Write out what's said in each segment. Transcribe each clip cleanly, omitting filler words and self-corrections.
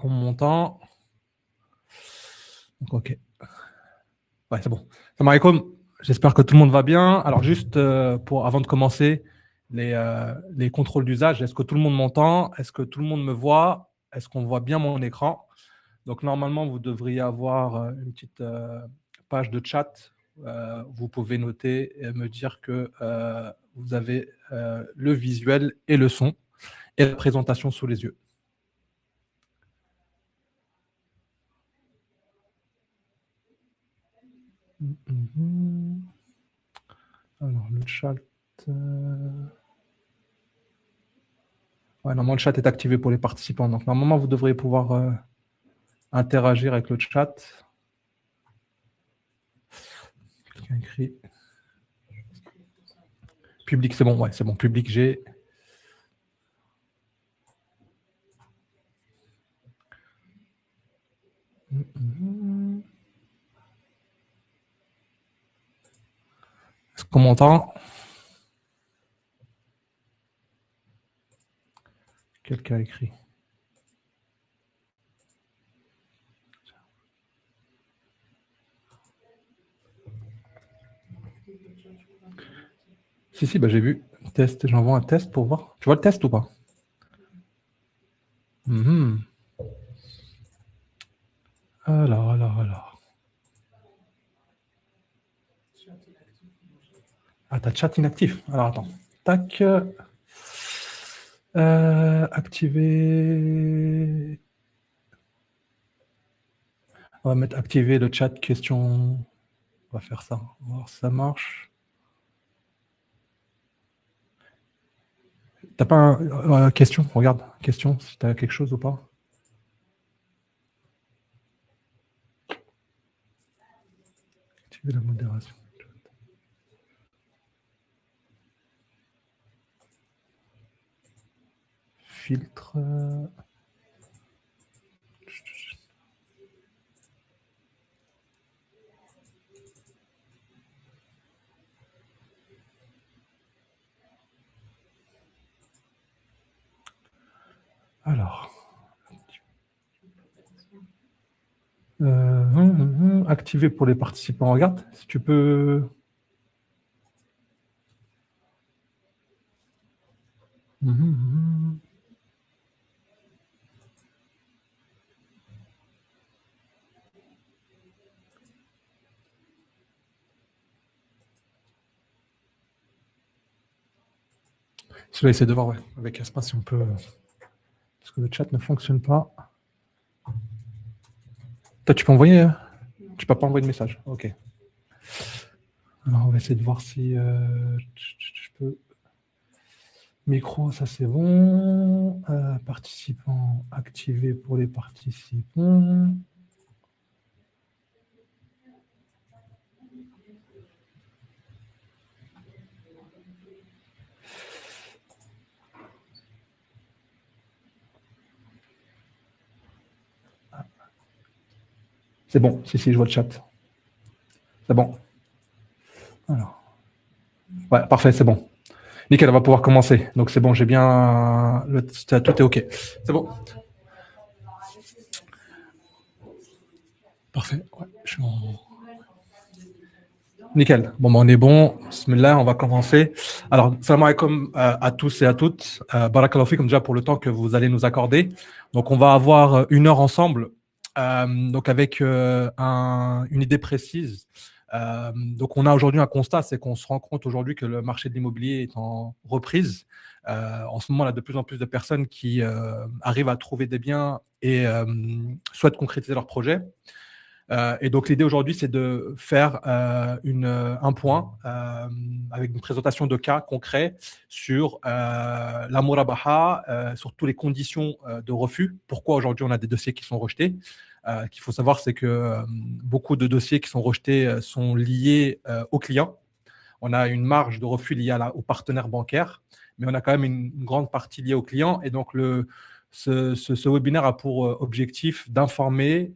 on m'entend. Donc, ok. Ouais, c'est bon. Salam alaikum. J'espère que tout le monde va bien. Alors, juste avant de commencer, les contrôles d'usage, est-ce que tout le monde m'entend? Est-ce que tout le monde me voit? Est-ce qu'on voit bien mon écran? Donc, normalement, vous devriez avoir une petite page de chat. Vous pouvez noter et me dire que vous avez le visuel et le son et la présentation sous les yeux. Alors, le chat. Ouais, normalement, le chat est activé pour les participants. Donc, normalement, vous devriez pouvoir interagir avec le chat. Quelqu'un écrit. Public, c'est bon. Ouais, c'est bon. Public, j'ai. Est-ce qu'on m'entend? Quelqu'un a écrit. Si, bah, j'ai vu. Test, j'envoie un test pour voir. Tu vois le test ou pas? Alors. Ah, t'as chat inactif. Alors, attends. Tac. Activer. On va mettre activer le chat question. On va faire ça. On va voir si ça marche. T'as pas question? Regarde. Question, si t'as quelque chose ou pas. Activer la modération. Filtre. Alors. Activer pour les participants. Regarde, si tu peux. Je vais essayer de voir avec Aspa si on peut. Parce que le chat ne fonctionne pas. Toi, tu peux envoyer. Tu peux pas envoyer de message. Ok. Alors, on va essayer de voir si je peux. Micro, ça c'est bon. Participants activés pour les participants. C'est bon, si, je vois le chat. C'est bon. Alors. Ouais, parfait, c'est bon. Nickel, on va pouvoir commencer. Donc c'est bon, j'ai bien. Tout est OK. C'est bon. Parfait. Ouais, je suis en... Nickel. Bon, on est bon. Bismillah, on va commencer. Alors, salam alaikum à tous et à toutes. Barakallahu fikum déjà pour le temps que vous allez nous accorder. Donc, on va avoir 1 heure ensemble, donc avec une idée précise. Donc, on a aujourd'hui un constat, c'est qu'on se rend compte aujourd'hui que le marché de l'immobilier est en reprise. En ce moment, il y a de plus en plus de personnes qui arrivent à trouver des biens et souhaitent concrétiser leurs projets. Et donc, l'idée aujourd'hui, c'est de faire un point avec une présentation de cas concrets sur la murabaha, sur toutes les conditions de refus. Pourquoi aujourd'hui on a des dossiers qui sont rejetés. Qu'il faut savoir, c'est que beaucoup de dossiers qui sont rejetés sont liés aux clients. On a une marge de refus liée au partenaire bancaire, mais on a quand même une grande partie liée aux clients. Et donc, ce webinaire a pour objectif d'informer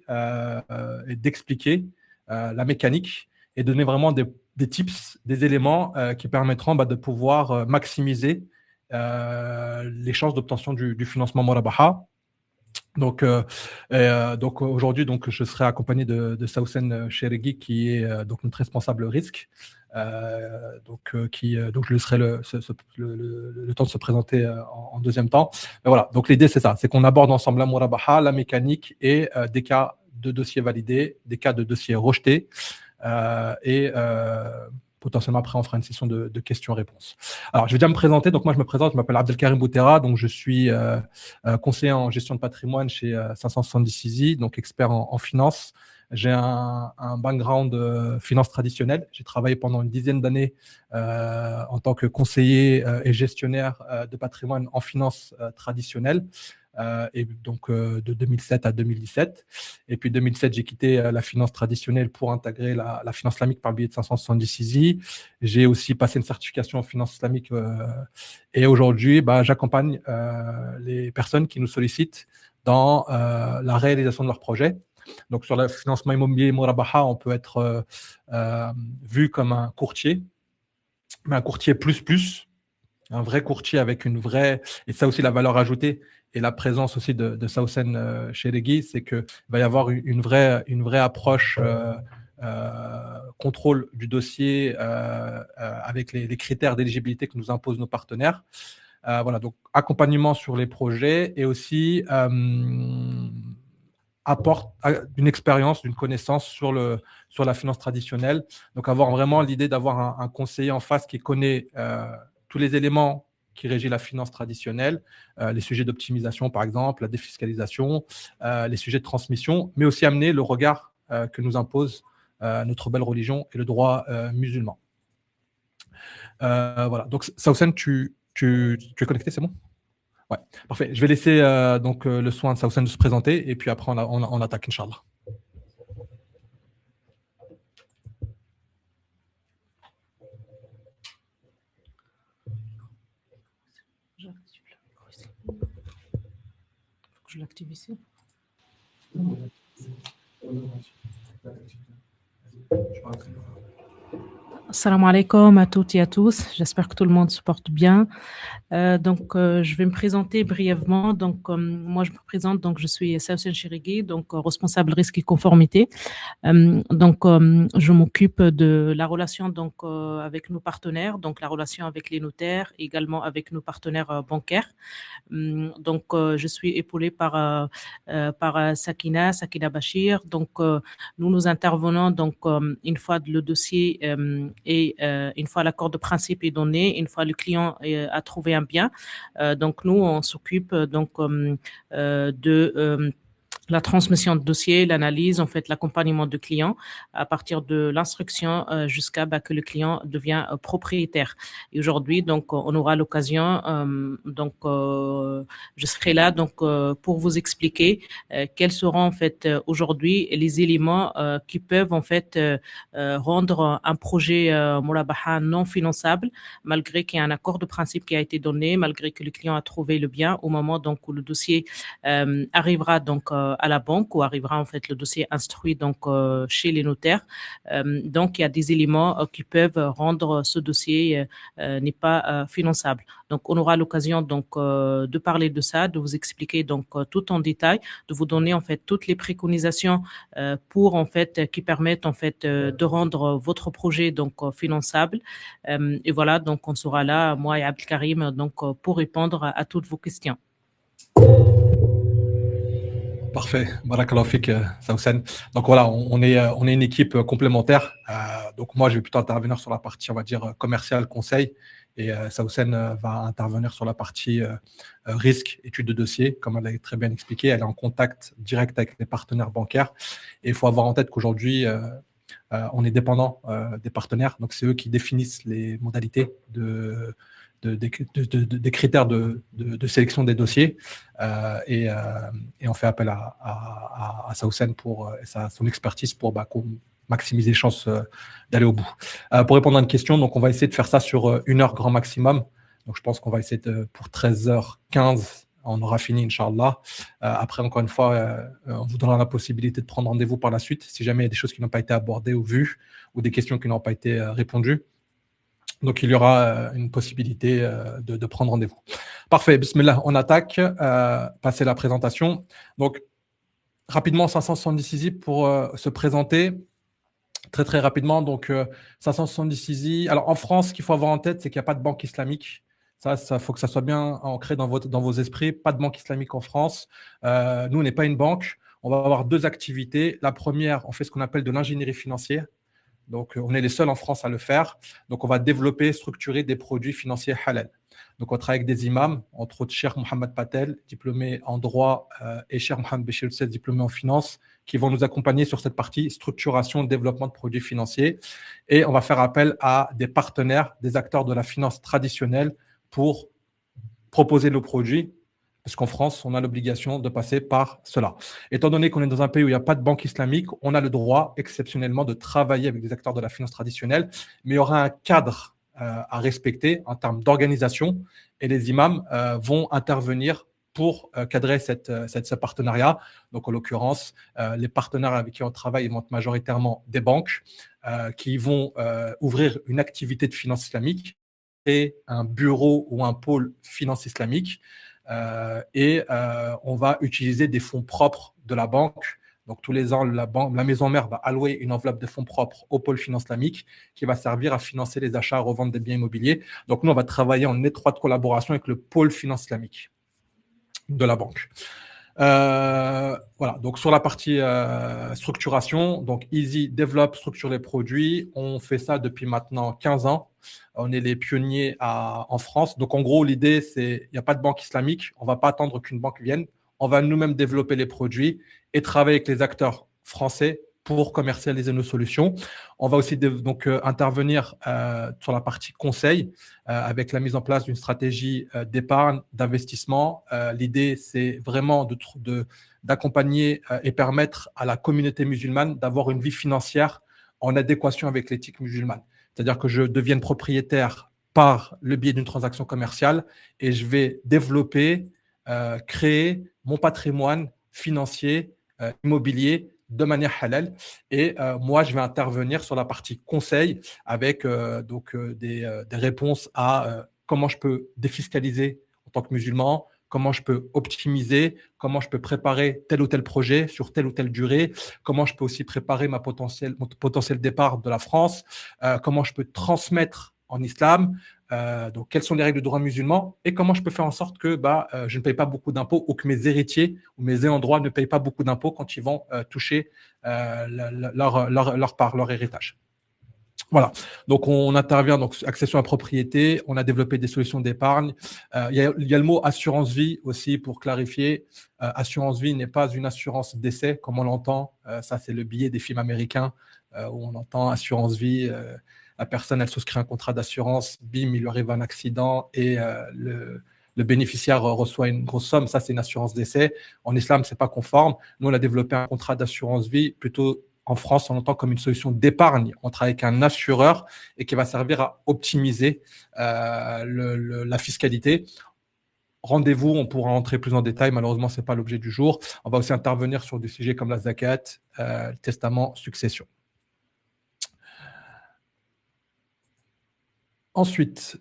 et d'expliquer la mécanique et donner vraiment des tips, des éléments qui permettront de pouvoir maximiser les chances d'obtention du financement Murabaha. Donc aujourd'hui, donc je serai accompagné de Saoussen Cherigui, qui est donc notre responsable risque. Donc je laisserai le temps de se présenter en deuxième temps. Mais voilà, donc l'idée c'est ça, c'est qu'on aborde ensemble la Murabaha, la mécanique et des cas de dossiers validés, des cas de dossiers rejetés et potentiellement après on fera une session de questions-réponses. Alors je vais déjà me présenter, donc moi je me présente, je m'appelle Abdelkarim Boutera, donc je suis conseiller en gestion de patrimoine chez 570 CISI, donc expert en finance. J'ai un background finance traditionnelle. J'ai travaillé pendant une dizaine d'années en tant que conseiller et gestionnaire de patrimoine en finance traditionnelle. Et donc de 2007 à 2017. Et puis 2007, j'ai quitté la finance traditionnelle pour intégrer la finance islamique par le biais de 570 CISI. J'ai aussi passé une certification en finance islamique et aujourd'hui, j'accompagne les personnes qui nous sollicitent dans la réalisation de leurs projets. Donc sur le financement immobilier Murabaha, on peut être vu comme un courtier, mais un courtier plus, un vrai courtier avec une vraie, et ça aussi la valeur ajoutée et la présence aussi de Saoussen Cherigui, c'est qu'il va y avoir une vraie approche contrôle du dossier avec les critères d'éligibilité que nous imposent nos partenaires. Voilà, donc accompagnement sur les projets et aussi apporte une expérience, une connaissance sur la finance traditionnelle. Donc avoir vraiment l'idée d'avoir un conseiller en face qui connaît tous les éléments qui régissent la finance traditionnelle, les sujets d'optimisation par exemple, la défiscalisation, les sujets de transmission, mais aussi amener le regard que nous impose notre belle religion et le droit musulman. Voilà, donc Saoussen, tu es connecté, c'est bon? Ouais, parfait. Je vais laisser donc le soin de Saoussen de se présenter et puis après on attaque, Inch'Allah. Je l'active ici. Assalamu alaikum à toutes et à tous. J'espère que tout le monde se porte bien. Je vais me présenter brièvement. Moi, je me présente. Donc, je suis Saoussen Cherigui, donc responsable risque et conformité. Je m'occupe de la relation avec nos partenaires, donc la relation avec les notaires, également avec nos partenaires bancaires. Je suis épaulée par Sakina Bachir. Nous intervenons une fois le dossier et une fois l'accord de principe est donné, une fois le client a trouvé un bien. Nous, on s'occupe de la transmission de dossier, l'analyse, en fait, l'accompagnement du client à partir de l'instruction jusqu'à que le client devient propriétaire. Et aujourd'hui, on aura l'occasion, je serai là pour vous expliquer quels seront en fait aujourd'hui les éléments qui peuvent en fait rendre un projet Murabaha non finançable, malgré qu'il y ait un accord de principe qui a été donné, malgré que le client a trouvé le bien au moment où le dossier arrivera à la banque ou arrivera en fait le dossier instruit chez les notaires. Il y a des éléments qui peuvent rendre ce dossier n'est pas finançable. Donc on aura l'occasion de parler de ça, de vous expliquer tout en détail, de vous donner en fait toutes les préconisations pour en fait qui permettent en fait de rendre votre projet finançable. Et voilà, donc on sera là, moi et Abdelkarim, pour répondre à toutes vos questions. Parfait, barakallahu fik, Saoussen. Donc voilà, on est une équipe complémentaire. Donc moi, je vais plutôt intervenir sur la partie, on va dire, commerciale, conseil, et Saoussen va intervenir sur la partie risque, étude de dossier, comme elle a très bien expliqué. Elle est en contact direct avec les partenaires bancaires. Et il faut avoir en tête qu'aujourd'hui, on est dépendant des partenaires. Donc c'est eux qui définissent les modalités des critères de sélection des dossiers et on fait appel à Saoussen pour son expertise pour maximiser les chances d'aller au bout. Pour répondre à une question, donc on va essayer de faire ça sur 1 heure grand maximum. Donc je pense qu'on va essayer pour 13h15, on aura fini, Inch'Allah. Après, encore une fois, on vous donnera la possibilité de prendre rendez-vous par la suite si jamais il y a des choses qui n'ont pas été abordées ou vues ou des questions qui n'ont pas été répondues. Donc, il y aura une possibilité de prendre rendez-vous. Parfait, bismillah, on attaque. Passer la présentation. Donc, rapidement, 570 Easy pour se présenter. Très, très rapidement. Donc, 570 Easy. Alors, en France, ce qu'il faut avoir en tête, c'est qu'il n'y a pas de banque islamique. Ça, faut que ça soit bien ancré dans vos esprits. Pas de banque islamique en France. Nous, on n'est pas une banque. On va avoir deux activités. La première, on fait ce qu'on appelle de l'ingénierie financière. Donc, on est les seuls en France à le faire. Donc, on va développer, structurer des produits financiers halal. Donc, on travaille avec des imams, entre autres Cheikh Mohamed Patel, diplômé en droit, et Cheikh Mohamed Béchir Oussed, diplômé en finance, qui vont nous accompagner sur cette partie structuration, développement de produits financiers. Et on va faire appel à des partenaires, des acteurs de la finance traditionnelle pour proposer nos produits. Parce qu'en France, on a l'obligation de passer par cela. Étant donné qu'on est dans un pays où il n'y a pas de banque islamique, on a le droit exceptionnellement de travailler avec des acteurs de la finance traditionnelle, mais il y aura un cadre à respecter en termes d'organisation et les imams vont intervenir pour cadrer ce partenariat. Donc, en l'occurrence, les partenaires avec qui on travaille vont être majoritairement des banques qui vont ouvrir une activité de finance islamique et un bureau ou un pôle finance islamique. On va utiliser des fonds propres de la banque. Donc, tous les ans, la maison mère va allouer une enveloppe de fonds propres au pôle finance islamique qui va servir à financer les achats, revente des biens immobiliers. Donc, nous, on va travailler en étroite collaboration avec le pôle finance islamique de la banque. Voilà, donc sur la partie structuration, donc Easy développe, structure les produits. On fait ça depuis maintenant 15 ans. On est les pionniers en France. Donc en gros, l'idée, c'est il n'y a pas de banque islamique. On ne va pas attendre qu'une banque vienne. On va nous-mêmes développer les produits et travailler avec les acteurs français pour commercialiser nos solutions. On va aussi donc intervenir sur la partie conseil avec la mise en place d'une stratégie d'épargne, d'investissement. L'idée, c'est vraiment d'accompagner et permettre à la communauté musulmane d'avoir une vie financière en adéquation avec l'éthique musulmane. C'est-à-dire que je devienne propriétaire par le biais d'une transaction commerciale et je vais développer, créer mon patrimoine financier, immobilier de manière halal. Et moi, je vais intervenir sur la partie conseil avec des réponses à comment je peux défiscaliser en tant que musulman, comment je peux optimiser, comment je peux préparer tel ou tel projet sur telle ou telle durée, comment je peux aussi préparer mon potentiel départ de la France, comment je peux transmettre en islam, donc quelles sont les règles de droit musulman et comment je peux faire en sorte que je ne paye pas beaucoup d'impôts ou que mes héritiers ou mes ayants droit ne payent pas beaucoup d'impôts quand ils vont toucher leur part, leur héritage. Voilà, donc on intervient, donc accession à propriété, on a développé des solutions d'épargne. Il y a le mot assurance vie aussi pour clarifier. Assurance vie n'est pas une assurance décès comme on l'entend. Ça, c'est le biais des films américains où on entend assurance vie. La personne, elle souscrit un contrat d'assurance, bim, il lui arrive un accident et le bénéficiaire reçoit une grosse somme. Ça, c'est une assurance décès. En islam, c'est pas conforme. Nous, on a développé un contrat d'assurance vie plutôt. En France, on l'entend comme une solution d'épargne. On travaille avec un assureur et qui va servir à optimiser la fiscalité. Rendez-vous, on pourra entrer plus en détail. Malheureusement, ce n'est pas l'objet du jour. On va aussi intervenir sur des sujets comme la zakat, le testament, succession. Ensuite,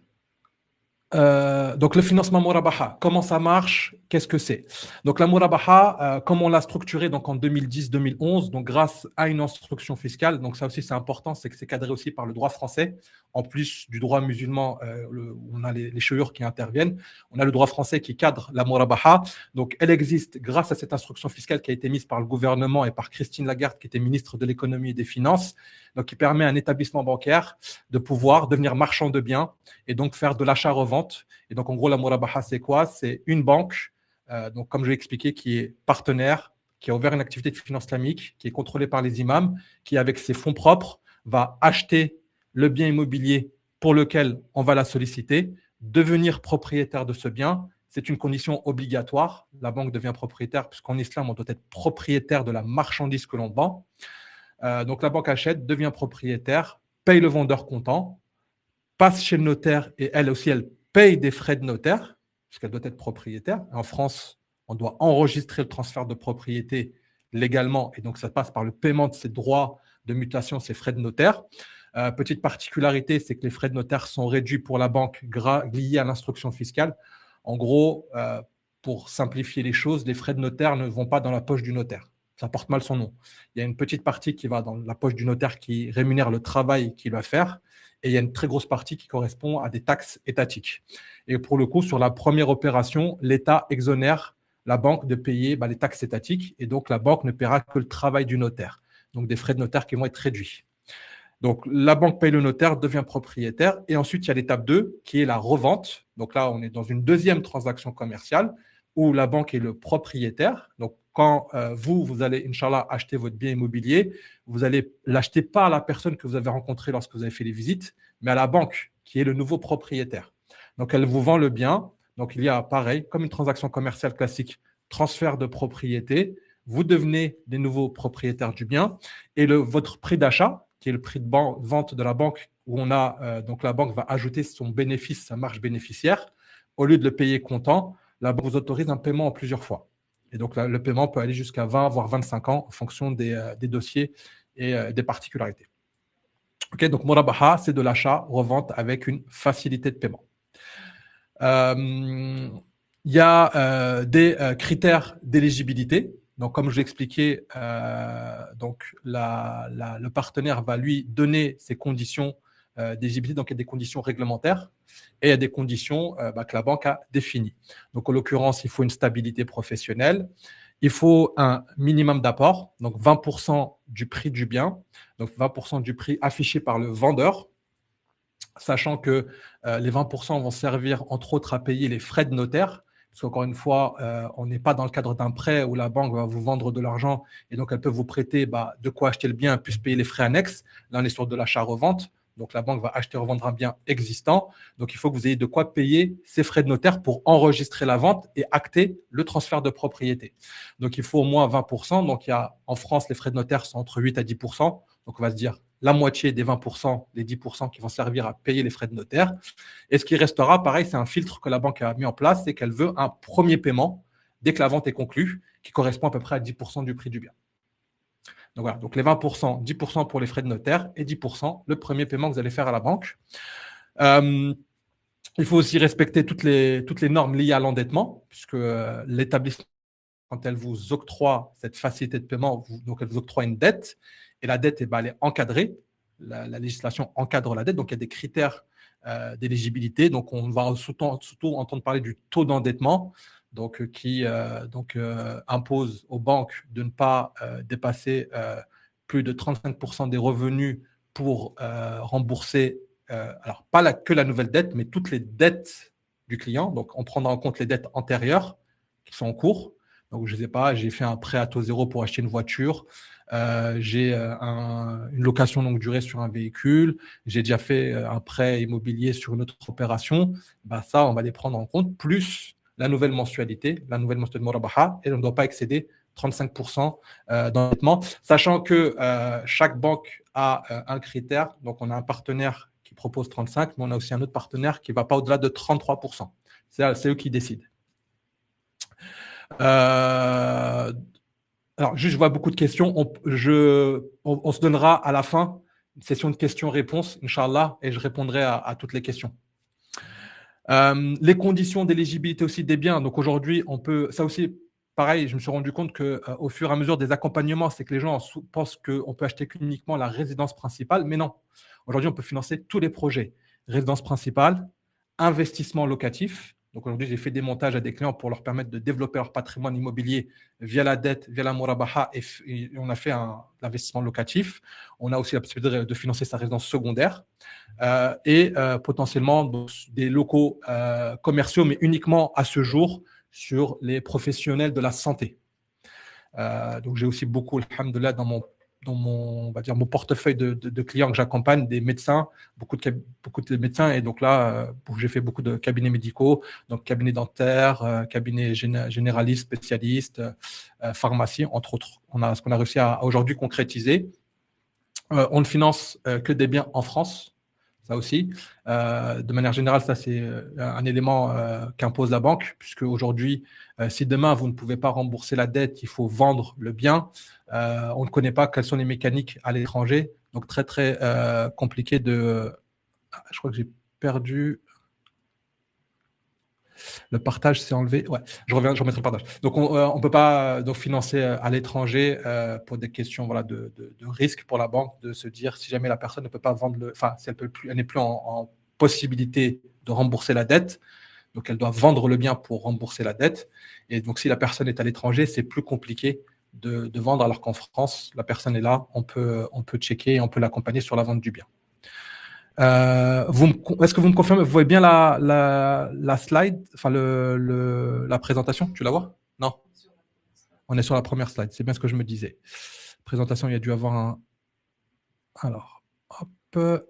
donc le financement Murabaha, comment ça marche? Qu'est-ce que c'est? Donc la Murabaha, comme on l'a structuré donc en 2010-2011, donc grâce à une instruction fiscale, donc ça aussi c'est important, c'est que c'est cadré aussi par le droit français, en plus du droit musulman, où on a les chouïours qui interviennent, on a le droit français qui cadre la Murabaha. Donc elle existe grâce à cette instruction fiscale qui a été mise par le gouvernement et par Christine Lagarde, qui était ministre de l'économie et des finances, donc qui permet à un établissement bancaire de pouvoir devenir marchand de biens et donc faire de l'achat-revente. Et donc, en gros, la Murabaha, c'est quoi? C'est une banque, donc comme je l'ai expliqué, qui est partenaire, qui a ouvert une activité de finance islamique, qui est contrôlée par les imams, qui, avec ses fonds propres, va acheter le bien immobilier pour lequel on va la solliciter, devenir propriétaire de ce bien. C'est une condition obligatoire. La banque devient propriétaire, puisqu'en islam, on doit être propriétaire de la marchandise que l'on vend. Donc, la banque achète, devient propriétaire, paye le vendeur comptant, passe chez le notaire et elle aussi, elle paye des frais de notaire, puisqu'elle doit être propriétaire. En France, on doit enregistrer le transfert de propriété légalement et donc ça passe par le paiement de ses droits de mutation, ses frais de notaire. Petite particularité, c'est que les frais de notaire sont réduits pour la banque liés à l'instruction fiscale. En gros, pour simplifier les choses, les frais de notaire ne vont pas dans la poche du notaire. Ça porte mal son nom. Il y a une petite partie qui va dans la poche du notaire qui rémunère le travail qu'il va faire, et il y a une très grosse partie qui correspond à des taxes étatiques. Et pour le coup, sur la première opération, l'État exonère la banque de payer les taxes étatiques, et donc la banque ne paiera que le travail du notaire. Donc des frais de notaire qui vont être réduits. Donc la banque paye le notaire, devient propriétaire, et ensuite il y a l'étape 2 qui est la revente. Donc là, on est dans une deuxième transaction commerciale où la banque est le propriétaire. Donc quand vous allez, Inch'Allah, acheter votre bien immobilier, vous allez l'acheter pas à la personne que vous avez rencontrée lorsque vous avez fait les visites, mais à la banque qui est le nouveau propriétaire. Donc elle vous vend le bien. Donc il y a pareil, comme une transaction commerciale classique, transfert de propriété. Vous devenez des nouveaux propriétaires du bien et votre prix d'achat, qui est le prix de vente de la banque, où on a donc la banque va ajouter son bénéfice, sa marge bénéficiaire. Au lieu de le payer comptant, la banque vous autorise un paiement en plusieurs fois. Et donc là, le paiement peut aller jusqu'à 20 voire 25 ans en fonction des dossiers et des particularités. Ok, donc Murabaha, c'est de l'achat-revente avec une facilité de paiement. Il y a des critères d'éligibilité. Donc, comme je l'ai expliqué, donc le partenaire va lui donner ses conditions d'éligibilité. Donc, il y a des conditions réglementaires et il y a des conditions que la banque a définies. Donc, en l'occurrence, il faut une stabilité professionnelle. Il faut un minimum d'apport, donc 20% du prix du bien, donc 20% du prix affiché par le vendeur, sachant que les 20% vont servir entre autres à payer les frais de notaire. Parce qu'encore une fois, on n'est pas dans le cadre d'un prêt où la banque va vous vendre de l'argent et donc elle peut vous prêter de quoi acheter le bien plus payer les frais annexes. Là, on est sur de l'achat-revente. Donc, la banque va acheter et revendre un bien existant. Donc, il faut que vous ayez de quoi payer ces frais de notaire pour enregistrer la vente et acter le transfert de propriété. Donc, il faut au moins 20%. Donc, en France, les frais de notaire sont entre 8 à 10%. Donc, on va se dire la moitié des 20%, les 10% qui vont servir à payer les frais de notaire. Et ce qui restera, pareil, c'est un filtre que la banque a mis en place, c'est qu'elle veut un premier paiement dès que la vente est conclue, qui correspond à peu près à 10% du prix du bien. Donc voilà, donc les 20%, 10% pour les frais de notaire et 10% le premier paiement que vous allez faire à la banque. Il faut aussi respecter toutes les normes liées à l'endettement, puisque l'établissement, quand elle vous octroie cette facilité de paiement, donc elle vous octroie une dette, et la dette elle est encadrée. La législation encadre la dette, donc il y a des critères d'éligibilité. Donc on va surtout entendre parler du taux d'endettement, donc qui impose aux banques de ne pas dépasser plus de 35% des revenus pour rembourser, alors pas que la nouvelle dette, mais toutes les dettes du client. Donc on prendra en compte les dettes antérieures qui sont en cours. Donc je ne sais pas, j'ai fait un prêt à taux zéro pour acheter une voiture. J'ai une location longue durée sur un véhicule, j'ai déjà fait un prêt immobilier sur une autre opération, ça, on va les prendre en compte, plus la nouvelle mensualité de Murabaha, et on ne doit pas excéder 35% d'endettement, sachant que chaque banque a un critère, donc on a un partenaire qui propose 35%, mais on a aussi un autre partenaire qui ne va pas au-delà de 33%. C'est eux qui décident. Alors, juste, je vois beaucoup de questions. On se donnera à la fin une session de questions-réponses, Inch'Allah, et je répondrai à toutes les questions. Les conditions d'éligibilité aussi des biens. Donc, aujourd'hui, ça aussi, pareil, je me suis rendu compte qu'au fur et à mesure des accompagnements, c'est que les gens pensent qu'on peut acheter uniquement la résidence principale, mais non. Aujourd'hui, on peut financer tous les projets. Résidence principale, investissement locatif. Donc aujourd'hui, j'ai fait des montages à des clients pour leur permettre de développer leur patrimoine immobilier via la dette, via la Murabaha, et on a fait l'investissement locatif. On a aussi la possibilité de financer sa résidence secondaire et potentiellement des locaux commerciaux, mais uniquement à ce jour sur les professionnels de la santé. Donc j'ai aussi beaucoup, alhamdoulilah, dans mon portefeuille de clients que j'accompagne, des médecins, beaucoup de médecins. Et donc là, j'ai fait beaucoup de cabinets médicaux, donc cabinets dentaires, cabinets généralistes, spécialistes, pharmacie, entre autres. Ce qu'on a réussi à aujourd'hui concrétiser. On ne finance que des biens en France. Ça aussi. De manière générale, ça, c'est un élément qu'impose la banque, puisque aujourd'hui, si demain, vous ne pouvez pas rembourser la dette, il faut vendre le bien. On ne connaît pas quelles sont les mécaniques à l'étranger. Donc, très, très compliqué de… je crois que j'ai perdu… Le partage s'est enlevé. Ouais, je reviens, je remettrai le partage. Donc, on ne peut pas donc, financer à l'étranger pour des questions voilà, de risque pour la banque, de se dire si jamais la personne ne peut pas vendre enfin, si elle n'est plus en possibilité de rembourser la dette, donc elle doit vendre le bien pour rembourser la dette. Et donc, si la personne est à l'étranger, c'est plus compliqué de vendre, alors qu'en France, la personne est là, on peut checker et on peut l'accompagner sur la vente du bien. Est-ce que vous me confirmez, vous voyez bien la slide, enfin la présentation, tu la vois? Non. On est sur la première slide, c'est bien ce que je me disais. Présentation, il y a dû avoir un… Alors, hop.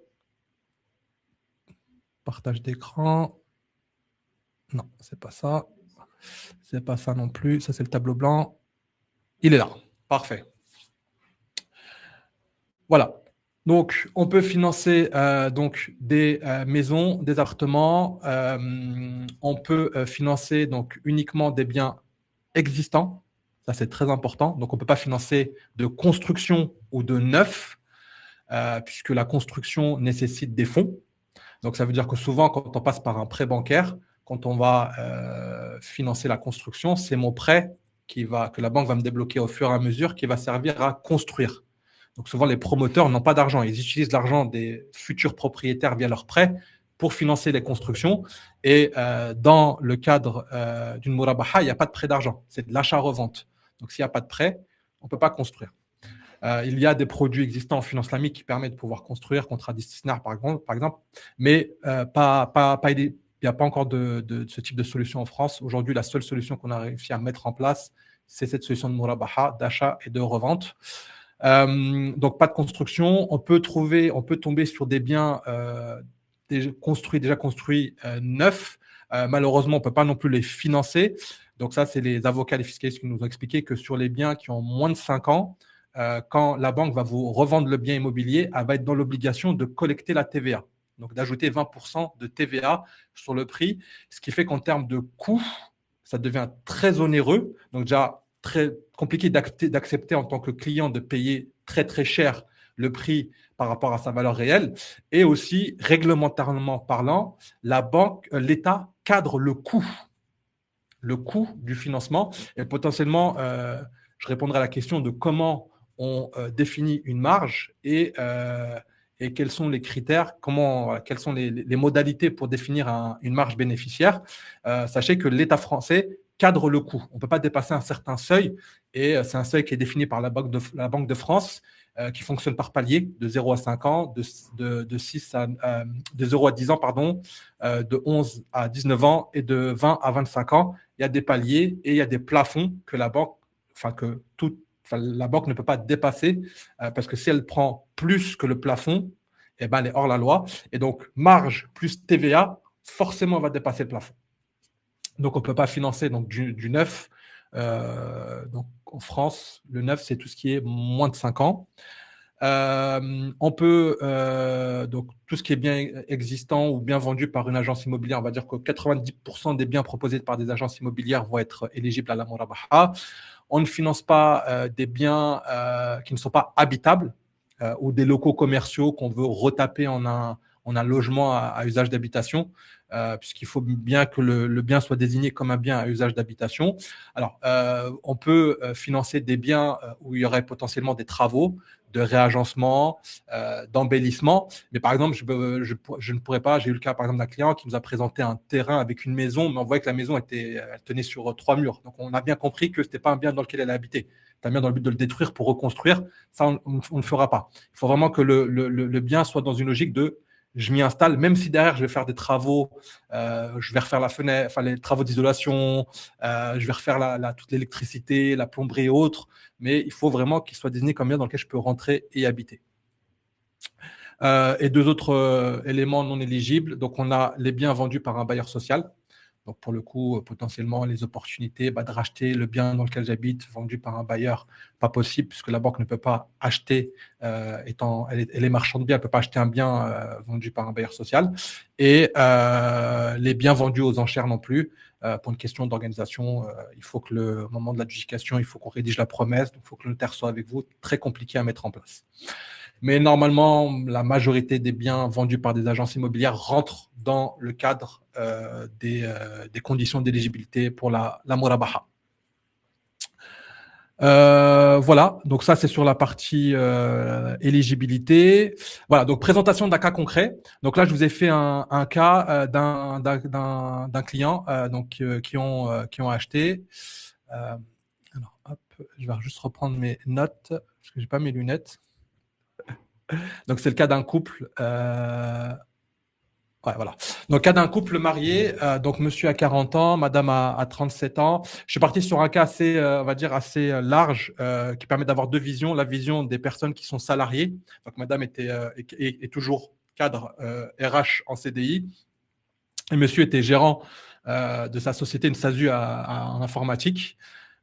Partage d'écran. Non, c'est pas ça. C'est pas ça non plus. Ça, c'est le tableau blanc. Il est là. Parfait. Voilà. Donc, on peut financer donc des maisons, des appartements. On peut financer donc uniquement des biens existants. Ça, c'est très important. Donc, on ne peut pas financer de construction ou de neuf, puisque la construction nécessite des fonds. Donc, ça veut dire que souvent, quand on passe par un prêt bancaire, quand on va financer la construction, c'est mon prêt que la banque va me débloquer au fur et à mesure qui va servir à construire. Donc, souvent, les promoteurs n'ont pas d'argent. Ils utilisent l'argent des futurs propriétaires via leurs prêts pour financer les constructions. Et dans le cadre d'une murabaha, il n'y a pas de prêt d'argent. C'est de l'achat-revente. Donc, s'il n'y a pas de prêt, on ne peut pas construire. Il y a des produits existants en finance islamique qui permettent de pouvoir construire, contrat disciplinaire par exemple, mais il n'y a pas encore de ce type de solution en France. Aujourd'hui, la seule solution qu'on a réussi à mettre en place, c'est cette solution de murabaha, d'achat et de revente. Donc, pas de construction. On peut tomber sur des biens déjà construits neufs. Malheureusement, on ne peut pas non plus les financer. Donc, ça, c'est les avocats, les fiscalistes qui nous ont expliqué que sur les biens qui ont moins de 5 ans, quand la banque va vous revendre le bien immobilier, elle va être dans l'obligation de collecter la TVA. Donc, d'ajouter 20% de TVA sur le prix, ce qui fait qu'en termes de coût, ça devient très onéreux. Donc, déjà, très compliqué d'accepter en tant que client de payer très, très cher le prix par rapport à sa valeur réelle. Et aussi, réglementairement parlant, l'État cadre le coût du financement. Et potentiellement, je répondrai à la question de comment on définit une marge et quels sont les critères, quelles sont les modalités pour définir une marge bénéficiaire. Sachez que l'État français cadre le coût. On ne peut pas dépasser un certain seuil et c'est un seuil qui est défini par la Banque de France qui fonctionne par palier de 0 à 5 ans, de 0 à 10 ans, pardon, de 11 à 19 ans et de 20 à 25 ans. Il y a des paliers et il y a des plafonds que la banque ne peut pas dépasser parce que si elle prend plus que le plafond, eh ben, elle est hors la loi. Et donc, marge plus TVA, forcément, elle va dépasser le plafond. Donc, on ne peut pas financer donc, du neuf. Donc, en France, le neuf, c'est tout ce qui est moins de 5 ans. On peut, donc, tout ce qui est bien existant ou bien vendu par une agence immobilière, on va dire que 90% des biens proposés par des agences immobilières vont être éligibles à la murabaha. On ne finance pas des biens qui ne sont pas habitables ou des locaux commerciaux qu'on veut retaper en un logement à usage d'habitation, puisqu'il faut bien que le bien soit désigné comme un bien à usage d'habitation. Alors, on peut financer des biens où il y aurait potentiellement des travaux de réagencement, d'embellissement. Mais par exemple, je ne pourrais pas, j'ai eu le cas par exemple d'un client qui nous a présenté un terrain avec une maison, mais on voyait que la maison elle tenait sur 3 murs. Donc, on a bien compris que ce n'était pas un bien dans lequel elle habitait. C'est un bien dans le but de le détruire pour reconstruire. Ça, on ne le fera pas. Il faut vraiment que le bien soit dans une logique de je m'y installe, même si derrière je vais faire des travaux, je vais refaire la fenêtre, enfin les travaux d'isolation, je vais refaire toute l'électricité, la plomberie et autres, mais il faut vraiment qu'il soit désigné comme bien dans lequel je peux rentrer et habiter. Et deux autres éléments non éligibles. Donc, on a les biens vendus par un bailleur social. Donc, pour le coup, potentiellement, les opportunités de racheter le bien dans lequel j'habite, vendu par un bailleur, pas possible, puisque la banque ne peut pas acheter, elle est marchande de biens, elle ne peut pas acheter un bien vendu par un bailleur social. Et les biens vendus aux enchères non plus. Pour une question d'organisation, il faut que au moment de l'adjudication, il faut qu'on rédige la promesse, donc il faut que le notaire soit avec vous. Très compliqué à mettre en place. Mais normalement, la majorité des biens vendus par des agences immobilières rentrent dans le cadre des conditions d'éligibilité pour la murabaha. Voilà, donc ça c'est sur la partie éligibilité. Voilà, donc présentation d'un cas concret. Donc là, je vous ai fait un cas d'un client qui ont acheté. Alors, hop, je vais juste reprendre mes notes parce que j'ai pas mes lunettes. Donc c'est le cas d'un couple. Ouais, voilà. Donc, cas d'un couple marié, donc monsieur a 40 ans, madame a 37 ans. Je suis parti sur un cas assez, on va dire, assez large, qui permet d'avoir deux visions. La vision des personnes qui sont salariées. Donc, madame est toujours cadre RH en CDI. Et monsieur était gérant de sa société, une SASU en informatique.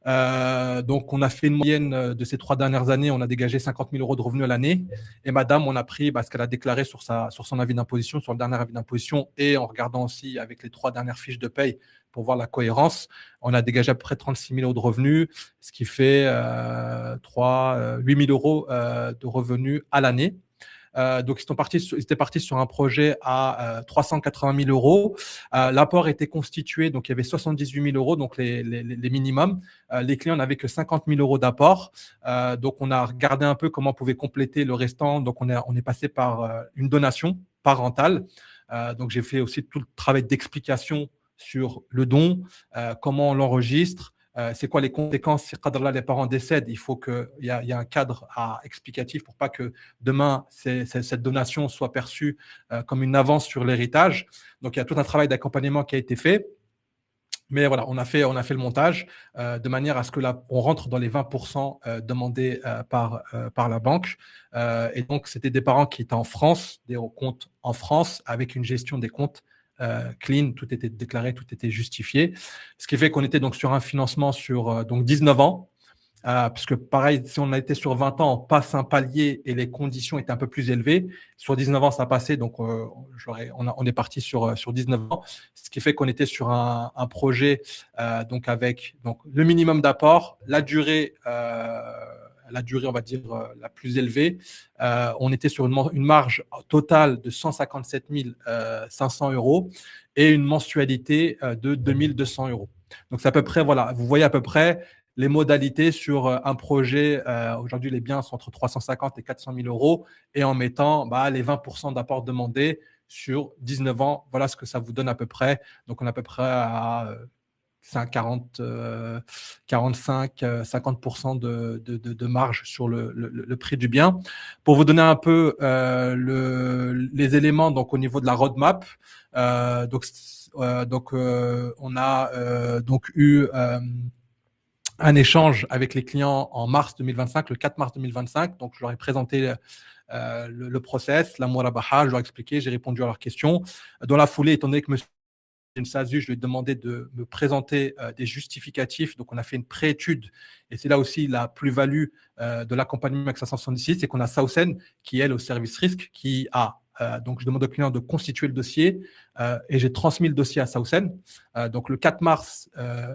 Donc, on a fait une moyenne de ces 3 dernières années, on a dégagé 50 000 euros de revenus à l'année. Et madame, on a pris ce qu'elle a déclaré sur son avis d'imposition, sur le dernier avis d'imposition, et en regardant aussi avec les 3 dernières fiches de paye pour voir la cohérence, on a dégagé à peu près 36 000 euros de revenus, ce qui fait 8 000 euros de revenus à l'année. Donc, ils étaient partis sur un projet à 380 000 euros. L'apport était constitué, donc il y avait 78 000 euros, donc les minimums. Les clients n'avaient que 50 000 euros d'apport. Donc, on a regardé un peu comment on pouvait compléter le restant. Donc, on est passé par une donation parentale. Donc, j'ai fait aussi tout le travail d'explication sur le don, comment on l'enregistre, c'est quoi les conséquences si les parents décèdent. Il faut qu'il y ait un cadre explicatif pour pas que demain cette donation soit perçue comme une avance sur l'héritage. Donc il y a tout un travail d'accompagnement qui a été fait. Mais voilà, on a fait le montage de manière à ce que là, on rentre dans les 20% demandés par la banque. Et donc, c'était des parents qui étaient en France, des comptes en France, avec une gestion des comptes clean, tout était déclaré, tout était justifié. Ce qui fait qu'on était donc sur un financement sur donc 19 ans. Parce que pareil, si on a été sur 20 ans, on passe un palier et les conditions étaient un peu plus élevées. Sur 19 ans, ça a passé, donc on est parti sur 19 ans, ce qui fait qu'on était sur un projet donc avec donc le minimum d'apport, la durée, on va dire, la plus élevée. On était sur une marge totale de 157 500 euros et une mensualité de 2 200 euros. Donc, c'est à peu près, voilà, vous voyez à peu près les modalités sur un projet. Aujourd'hui, les biens sont entre 350 et 400 000 euros et en mettant les 20% d'apport demandés sur 19 ans. Voilà ce que ça vous donne à peu près. Donc, on est à peu près à 40, 45, 50% de marge sur le prix du bien. Pour vous donner un peu les éléments donc au niveau de la roadmap, on a donc eu un échange avec les clients en mars 2025, le 4 mars 2025. Donc, je leur ai présenté le process, la murabaha, je leur ai expliqué, j'ai répondu à leurs questions. Dans la foulée, étant donné que monsieur une SASU, je lui ai demandé de me présenter des justificatifs. Donc, on a fait une pré-étude. Et c'est là aussi la plus-value de l'accompagnement avec 576, c'est qu'on a Sausen, qui est le service risque, qui a donc, je demande au client de constituer le dossier et j'ai transmis le dossier à Sausen. Donc, le 4 mars,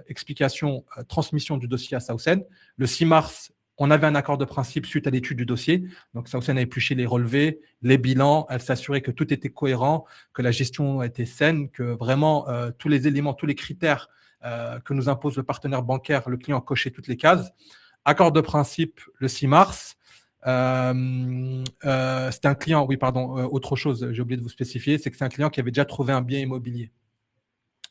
explication, transmission du dossier à Sausen. Le 6 mars, on avait un accord de principe suite à l'étude du dossier. Donc, Sausen a épluché les relevés, les bilans. Elle s'assurait que tout était cohérent, que la gestion était saine, que vraiment tous les éléments, tous les critères que nous impose le partenaire bancaire, le client a coché toutes les cases. Accord de principe le 6 mars. C'était un client, oui, pardon, autre chose, j'ai oublié de vous spécifier, c'est que c'est un client qui avait déjà trouvé un bien immobilier.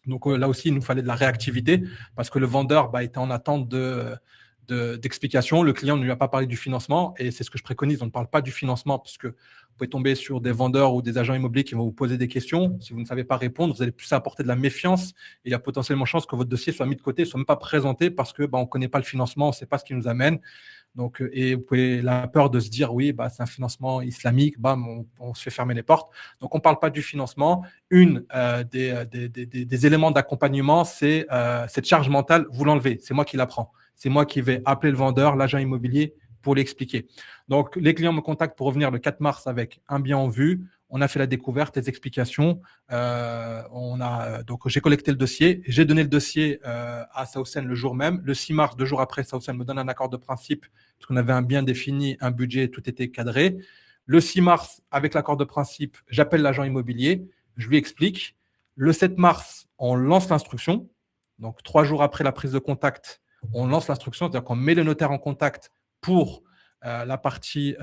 Donc là aussi, il nous fallait de la réactivité parce que le vendeur était en attente d'explications. Le client ne lui a pas parlé du financement et c'est ce que je préconise. On ne parle pas du financement parce que vous pouvez tomber sur des vendeurs ou des agents immobiliers qui vont vous poser des questions. Si vous ne savez pas répondre, vous allez plus apporter de la méfiance et il y a potentiellement chance que votre dossier soit mis de côté, soit même pas présenté parce que on ne connaît pas le financement, on ne sait pas ce qui nous amène. Donc, et vous pouvez la peur de se dire oui, c'est un financement islamique, on se fait fermer les portes. Donc, on ne parle pas du financement. Une des éléments d'accompagnement, c'est cette charge mentale, vous l'enlevez. C'est moi qui la prends. C'est moi qui vais appeler le vendeur, l'agent immobilier pour l'expliquer. Donc, les clients me contactent pour revenir le 4 mars avec un bien en vue. On a fait la découverte, les explications. Donc, j'ai collecté le dossier. J'ai donné le dossier à Sausen le jour même. Le 6 mars, 2 jours après, Sausen me donne un accord de principe parce qu'on avait un bien défini, un budget, tout était cadré. Le 6 mars, avec l'accord de principe, j'appelle l'agent immobilier, je lui explique. Le 7 mars, on lance l'instruction. Donc, 3 jours après la prise de contact, on lance l'instruction, c'est-à-dire qu'on met le notaire en contact pour la partie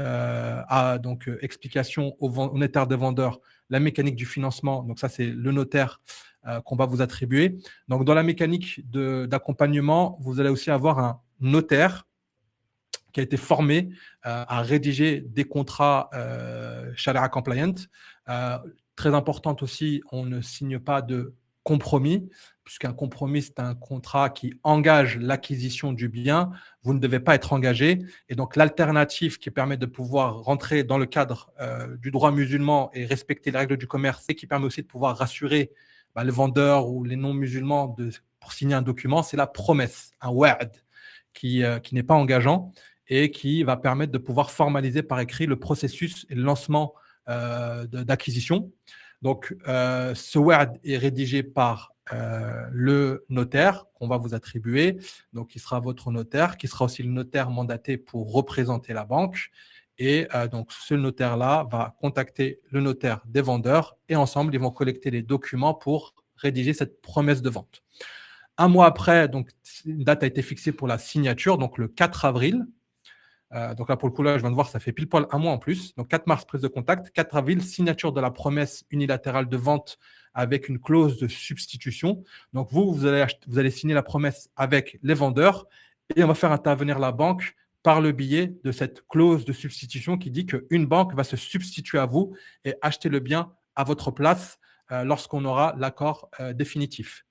explication au notaire des vendeurs, la mécanique du financement. Donc, ça, c'est le notaire qu'on va vous attribuer. Donc, dans la mécanique d'accompagnement, vous allez aussi avoir un notaire qui a été formé à rédiger des contrats Sharia compliant. Très importante aussi, on ne signe pas de compromis, puisqu'un compromis, c'est un contrat qui engage l'acquisition du bien. Vous ne devez pas être engagé. Et donc, l'alternative qui permet de pouvoir rentrer dans le cadre du droit musulman et respecter les règles du commerce et qui permet aussi de pouvoir rassurer les vendeurs ou les non-musulmans pour signer un document, c'est la promesse, un wa'd, qui n'est pas engageant et qui va permettre de pouvoir formaliser par écrit le processus et le lancement d'acquisition. Donc, ce wa'd est rédigé par le notaire qu'on va vous attribuer, donc qui sera votre notaire, qui sera aussi le notaire mandaté pour représenter la banque. Et donc, ce notaire-là va contacter le notaire des vendeurs et ensemble, ils vont collecter les documents pour rédiger cette promesse de vente. Un mois après, donc, une date a été fixée pour la signature, donc le 4 avril. Donc là, pour le coup, là, je viens de voir, ça fait pile poil un mois en plus. Donc 4 mars, prise de contact. 4 avril, signature de la promesse unilatérale de vente avec une clause de substitution. Donc vous allez signer la promesse avec les vendeurs et on va faire intervenir la banque par le biais de cette clause de substitution qui dit qu'une banque va se substituer à vous et acheter le bien à votre place lorsqu'on aura l'accord définitif.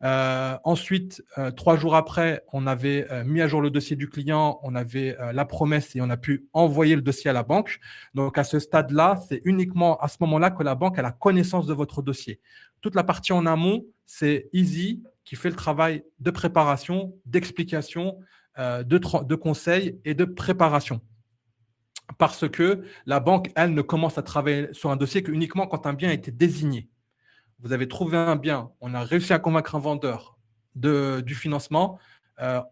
Ensuite, 3 jours après, on avait mis à jour le dossier du client, on avait la promesse et on a pu envoyer le dossier à la banque. Donc, à ce stade-là, c'est uniquement à ce moment-là que la banque a la connaissance de votre dossier. Toute la partie en amont, c'est Easy qui fait le travail de préparation, d'explication, de conseil et de préparation. Parce que la banque, elle, ne commence à travailler sur un dossier qu'uniquement quand un bien a été désigné. Vous avez trouvé un bien, on a réussi à convaincre un vendeur du financement,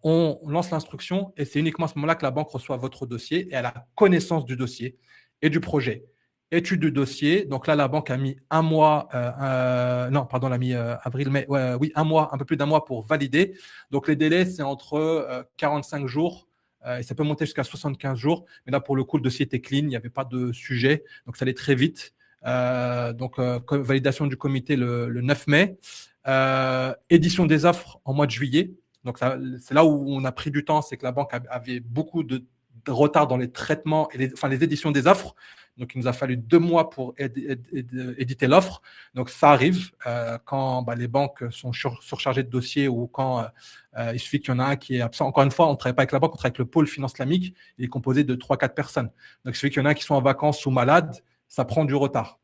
on lance l'instruction et c'est uniquement à ce moment-là que la banque reçoit votre dossier et elle a connaissance du dossier et du projet. Étude du dossier, donc là, la banque a mis un mois, elle a mis avril, mai, oui, un mois, un peu plus d'un mois pour valider. Donc les délais, c'est entre 45 jours et ça peut monter jusqu'à 75 jours. Mais là, pour le coup, le dossier était clean, il n'y avait pas de sujet, donc ça allait très vite. Validation du comité le 9 mai. Édition des offres en mois de juillet. Donc, c'est là où on a pris du temps, c'est que la banque avait beaucoup de retard dans les traitements et les éditions des offres. Donc, il nous a fallu 2 mois pour éditer l'offre. Donc, ça arrive quand les banques sont surchargées de dossiers ou quand il suffit qu'il y en a un qui est absent. Encore une fois, on ne travaille pas avec la banque, on travaille avec le pôle finance islamique. Il est composé de 3-4 personnes. Donc, il suffit qu'il y en a un qui sont en vacances ou malades, ça prend du retard.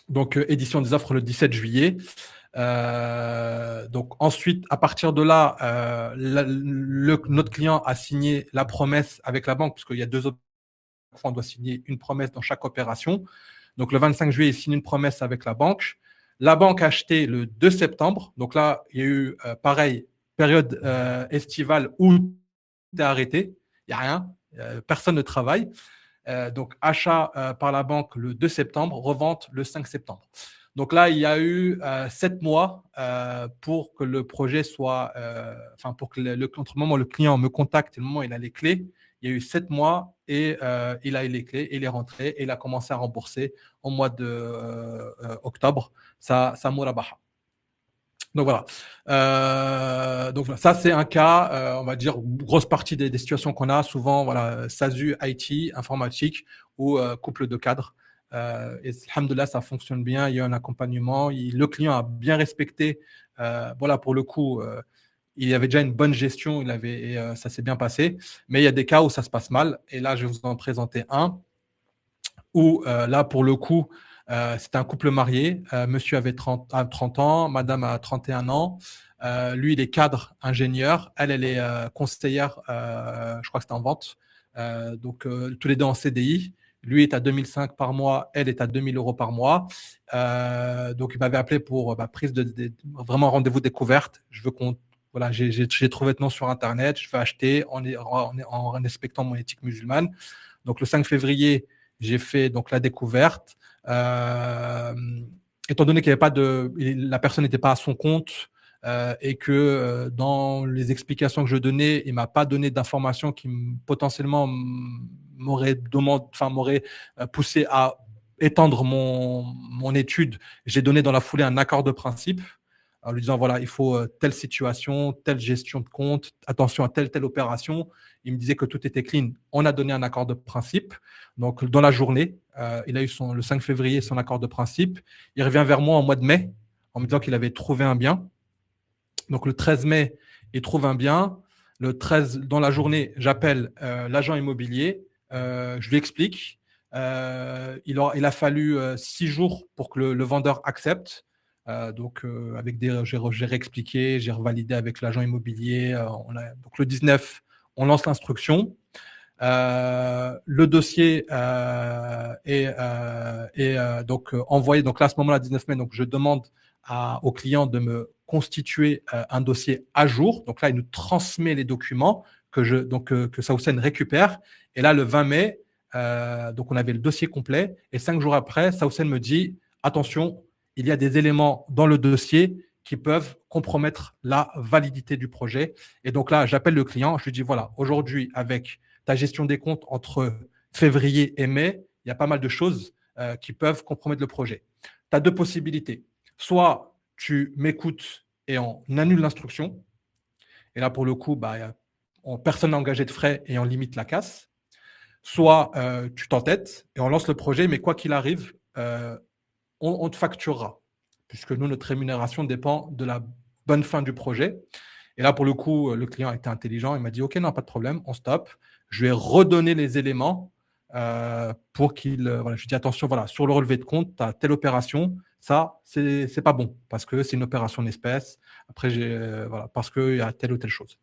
Donc, édition des offres le 17 juillet. Donc ensuite, à partir de là, notre client a signé la promesse avec la banque, parce qu'il y a 2 opérations, on doit signer une promesse dans chaque opération. Donc le 25 juillet, il signe une promesse avec la banque. La banque a acheté le 2 septembre. Donc là, il y a eu pareil, période estivale où tout est arrêté. Il n'y a rien, personne ne travaille. Donc achat par la banque le 2 septembre, revente le 5 septembre. Donc là, il y a eu 7 mois pour que le projet soit, pour que entre le moment où le client me contacte et le moment où il a les clés, il y a eu 7 mois et il a eu les clés, il est rentré et il a commencé à rembourser au mois d'octobre sa murabaha. Donc voilà. Donc ça c'est un cas, on va dire grosse partie des situations qu'on a souvent, voilà, SASU, IT, informatique ou couple de cadres. Et alhamdoulilah, ça fonctionne bien. Il y a un accompagnement. Le client a bien respecté. Voilà, pour le coup, il avait déjà une bonne gestion. Ça s'est bien passé. Mais il y a des cas où ça se passe mal. Et là, je vais vous en présenter un où là, pour le coup, c'était un couple marié. Monsieur avait 30 ans, madame a 31 ans. Lui, il est cadre ingénieur. Elle est conseillère, je crois que c'était en vente. Donc, tous les deux en CDI. Lui est à 2005 par mois, elle est à 2000 euros par mois. Donc, il m'avait appelé pour prise vraiment rendez-vous découverte. Je veux voilà, j'ai trouvé votre nom sur Internet. Je veux acheter en respectant mon éthique musulmane. Donc, le 5 février, j'ai fait donc la découverte. Étant donné qu'il y avait pas la personne n'était pas à son compte et que dans les explications que je donnais, il m'a pas donné d'informations qui potentiellement m'aurait poussé à étendre mon étude. J'ai donné dans la foulée un accord de principe en lui disant voilà, il faut telle situation, telle gestion de compte, attention à telle opération. Il me disait que tout était clean. On a donné un accord de principe. Donc, dans la journée, il a eu le 5 février son accord de principe. Il revient vers moi en mois de mai en me disant qu'il avait trouvé un bien. Donc, le 13 mai, il trouve un bien. Le 13, dans la journée, j'appelle l'agent immobilier. Je lui explique. Il a fallu 6 jours pour que le vendeur accepte. J'ai réexpliqué, j'ai revalidé avec l'agent immobilier. Donc, le 19, on lance l'instruction. Le dossier est donc envoyé. Donc là, à ce moment-là, 19 mai, donc je demande au client de me constituer un dossier à jour. Donc là, il nous transmet les documents que Saoussen récupère. Et là, le 20 mai, donc on avait le dossier complet. Et 5 jours après, Saoussen me dit attention, il y a des éléments dans le dossier qui peuvent compromettre la validité du projet. Et donc là, j'appelle le client, je lui dis voilà, aujourd'hui, avec ta gestion des comptes entre février et mai, il y a pas mal de choses qui peuvent compromettre le projet. Tu as 2 possibilités. Soit tu m'écoutes et on annule l'instruction. Et là, pour le coup, personne n'a engagé de frais et on limite la casse. Soit tu t'entêtes et on lance le projet, mais quoi qu'il arrive, on te facturera, puisque nous, notre rémunération dépend de la bonne fin du projet. Et là, pour le coup, le client a été intelligent. Il m'a dit, OK, non, pas de problème, on stoppe. Je lui ai redonné les éléments pour qu'il… je lui ai dit, attention, voilà, sur le relevé de compte, tu as telle opération. Ça, c'est pas bon parce que c'est une opération en espèces. Après, parce qu'il y a telle ou telle chose.